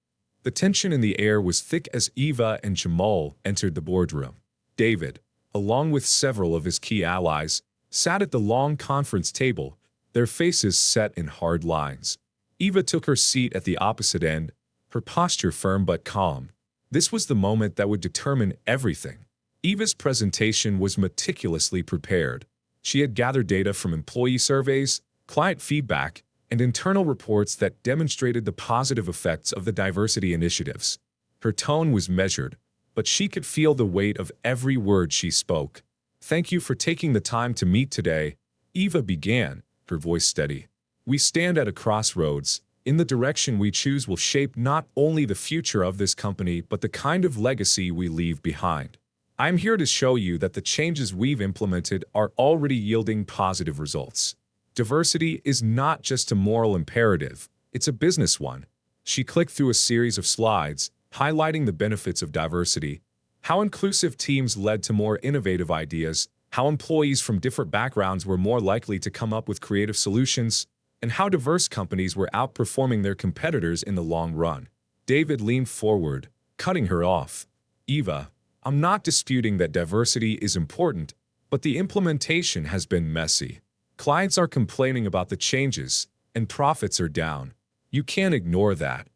The tension in the air was thick as Eva and Jamal entered the boardroom. David, along with several of his key allies, sat at the long conference table, their faces set in hard lines. Eva took her seat at the opposite end, her posture firm but calm. This was the moment that would determine everything. Eva's presentation was meticulously prepared. She had gathered data from employee surveys, client feedback, and internal reports that demonstrated the positive effects of the diversity initiatives. Her tone was measured, but she could feel the weight of every word she spoke. "Thank you for taking the time to meet today," Eva began, her voice steady. "We stand at a crossroads. In the direction we choose will shape not only the future of this company but the kind of legacy we leave behind. I'm here to show you that the changes we've implemented are already yielding positive results. Diversity is not just a moral imperative, it's a business one." She clicked through a series of slides, highlighting the benefits of diversity, how inclusive teams led to more innovative ideas, how employees from different backgrounds were more likely to come up with creative solutions, and how diverse companies were outperforming their competitors in the long run. David leaned forward, cutting her off. "Eva, I'm not disputing that diversity is important, but the implementation has been messy. Clients are complaining about the changes, and profits are down. You can't ignore that."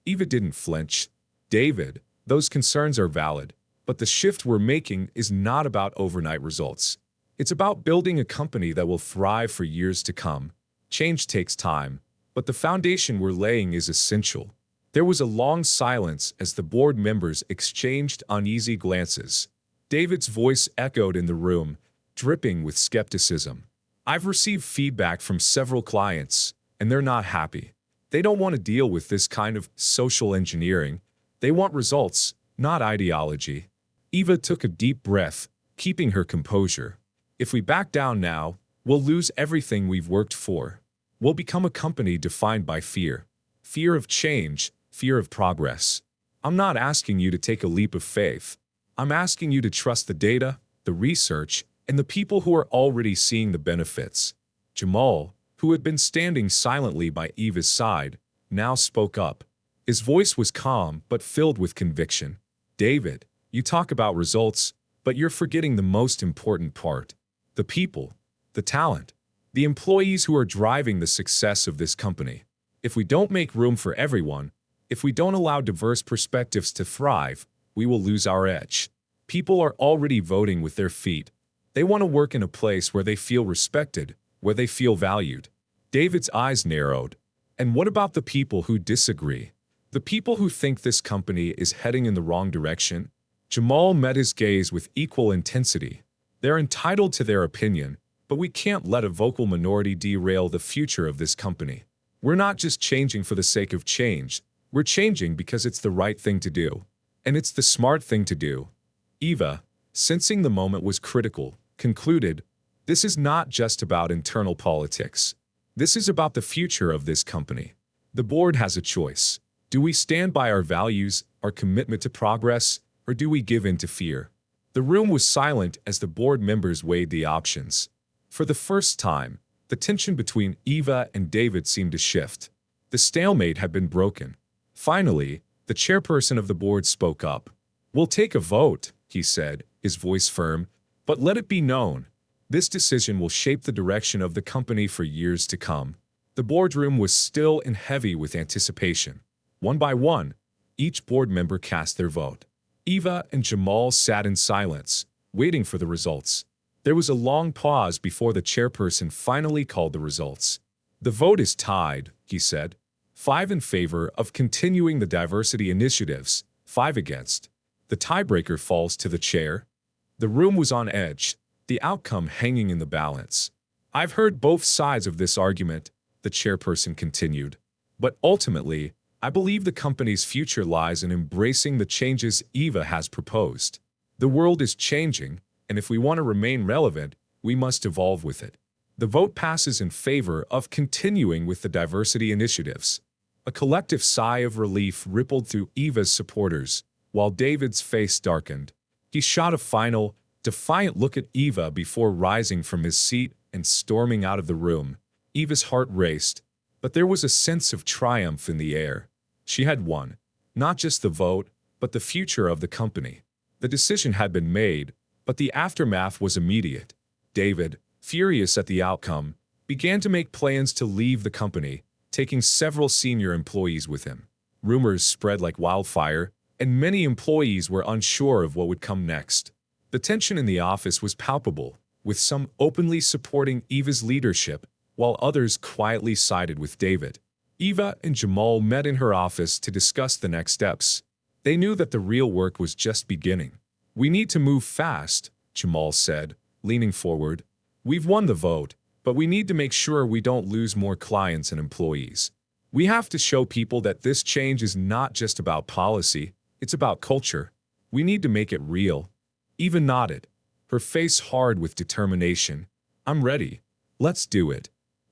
Eva didn't flinch. "David, those concerns are valid, but the shift we're making is not about overnight results. It's about building a company that will thrive for years to come. Change takes time, but the foundation we're laying is essential. There was a long silence as the board members exchanged uneasy glances. David's voice echoed in the room, dripping with skepticism. I've received feedback from several clients, and they're not happy. They don't want to deal with this kind of social engineering. They want results, not ideology. Eva took a deep breath, keeping her composure. If we back down now, we'll lose everything we've worked for. We'll become a company defined by fear. Fear of change, fear of progress. I'm not asking you to take a leap of faith. I'm asking you to trust the data, the research, and the people who are already seeing the benefits. Jamal, who had been standing silently by Eva's side, now spoke up. His voice was calm but filled with conviction. David, you talk about results, but you're forgetting the most important part. The people, the talent, the employees who are driving the success of this company. If we don't make room for everyone, if we don't allow diverse perspectives to thrive, we will lose our edge. People are already voting with their feet. They want to work in a place where they feel respected, where they feel valued. David's eyes narrowed. And what about the people who disagree? The people who think this company is heading in the wrong direction? Jamal met his gaze with equal intensity. They're entitled to their opinion, but we can't let a vocal minority derail the future of this company. We're not just changing for the sake of change. We're changing because it's the right thing to do. And it's the smart thing to do. Eva, sensing the moment was critical, concluded, this is not just about internal politics. This is about the future of this company. The board has a choice. Do we stand by our values, our commitment to progress, or do we give in to fear? The room was silent as the board members weighed the options. For the first time, the tension between Eva and David seemed to shift. The stalemate had been broken. Finally, the chairperson of the board spoke up. We'll take a vote, he said, his voice firm, but let it be known. This decision will shape the direction of the company for years to come. The boardroom was still and heavy with anticipation. One by one, each board member cast their vote. Eva and Jamal sat in silence, waiting for the results. There was a long pause before the chairperson finally called the results. The vote is tied, he said. 5 in favor of continuing the diversity initiatives, 5 against. The tiebreaker falls to the chair. The room was on edge, the outcome hanging in the balance. I've heard both sides of this argument, the chairperson continued. But ultimately, I believe the company's future lies in embracing the changes Eva has proposed. The world is changing, and if we want to remain relevant, we must evolve with it. The vote passes in favor of continuing with the diversity initiatives. A collective sigh of relief rippled through Eva's supporters, while David's face darkened. He shot a final, defiant look at Eva before rising from his seat and storming out of the room. Eva's heart raced, but there was a sense of triumph in the air. She had won, not just the vote, but the future of the company. The decision had been made, but the aftermath was immediate. David, furious at the outcome, began to make plans to leave the company, taking several senior employees with him. Rumors spread like wildfire, and many employees were unsure of what would come next. The tension in the office was palpable, with some openly supporting Eva's leadership, while others quietly sided with David. Eva and Jamal met in her office to discuss the next steps. They knew that the real work was just beginning. We need to move fast, Jamal said, leaning forward. We've won the vote, but we need to make sure we don't lose more clients and employees. We have to show people that this change is not just about policy, it's about culture. We need to make it real. Eva nodded, her face hard with determination. I'm ready. Let's do it.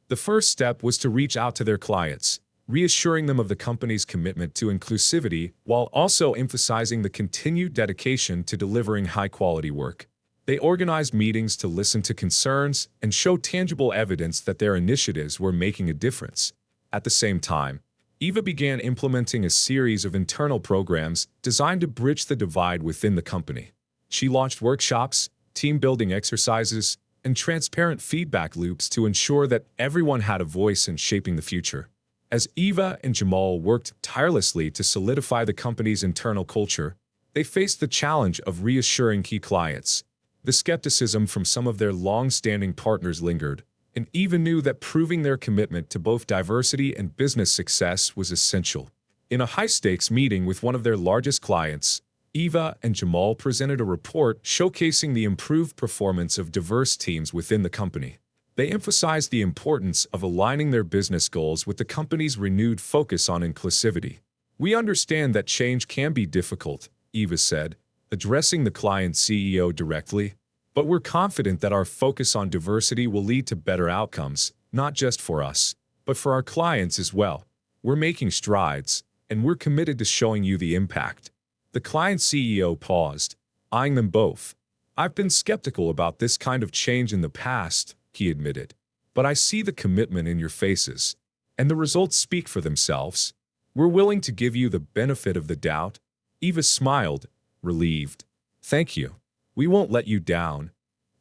The first step was to reach out to their clients, reassuring them of the company's commitment to inclusivity while also emphasizing the continued dedication to delivering high-quality work. They organized meetings to listen to concerns and show tangible evidence that their initiatives were making a difference. At the same time, Eva began implementing a series of internal programs designed to bridge the divide within the company. She launched workshops, team-building exercises, and transparent feedback loops to ensure that everyone had a voice in shaping the future. As Eva and Jamal worked tirelessly to solidify the company's internal culture, they faced the challenge of reassuring key clients. The skepticism from some of their long-standing partners lingered, and Eva knew that proving their commitment to both diversity and business success was essential. In a high-stakes meeting with one of their largest clients, Eva and Jamal presented a report showcasing the improved performance of diverse teams within the company. They emphasized the importance of aligning their business goals with the company's renewed focus on inclusivity. "We understand that change can be difficult," Eva said, addressing the client's CEO directly, "but we're confident that our focus on diversity will lead to better outcomes, not just for us, but for our clients as well. We're making strides, and we're committed to showing you the impact." The client's CEO paused, eyeing them both. "I've been skeptical about this kind of change in the past," he admitted, "but I see the commitment in your faces, and the results speak for themselves. We're willing to give you the benefit of the doubt." Eva smiled, relieved. "Thank you. We won't let you down."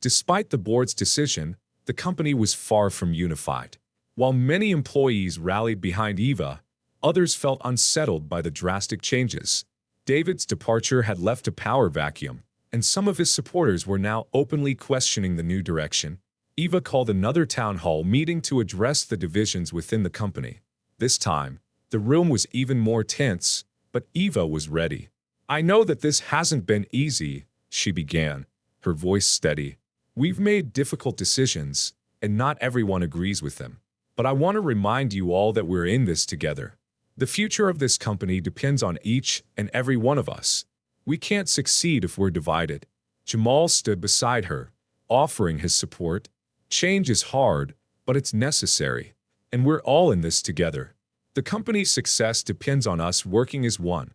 Despite the board's decision, the company was far from unified. While many employees rallied behind Eva, others felt unsettled by the drastic changes. David's departure had left a power vacuum, and some of his supporters were now openly questioning the new direction. Eva called another town hall meeting to address the divisions within the company. This time, the room was even more tense, but Eva was ready. "I know that this hasn't been easy," she began, her voice steady. "We've made difficult decisions, and not everyone agrees with them. But I want to remind you all that we're in this together. The future of this company depends on each and every one of us. We can't succeed if we're divided." Jamal stood beside her, offering his support. "Change is hard, but it's necessary, and we're all in this together. The company's success depends on us working as one,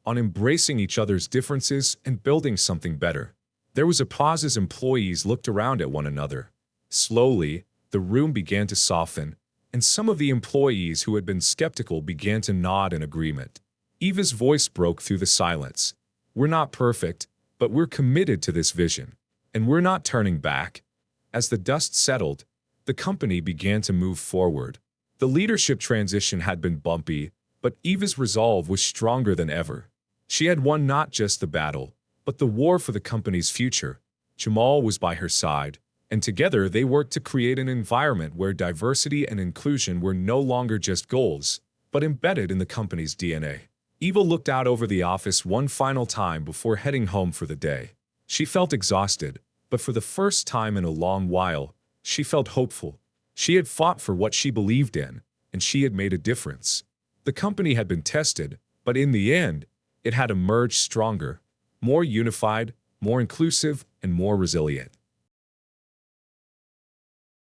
on embracing each other's differences and building something better." There was a pause as employees looked around at one another. Slowly, the room began to soften, and some of the employees who had been skeptical began to nod in agreement. Eva's voice broke through the silence. "We're not perfect, but we're committed to this vision, and we're not turning back." As the dust settled, the company began to move forward. The leadership transition had been bumpy, but Eva's resolve was stronger than ever. She had won not just the battle, but the war for the company's future. Jamal was by her side, and together they worked to create an environment where diversity and inclusion were no longer just goals, but embedded in the company's DNA. Eva looked out over the office one final time before heading home for the day. She felt exhausted, but for the first time in a long while, she felt hopeful. She had fought for what she believed in, and she had made a difference. The company had been tested, but in the end, it had emerged stronger, more unified, more inclusive, and more resilient.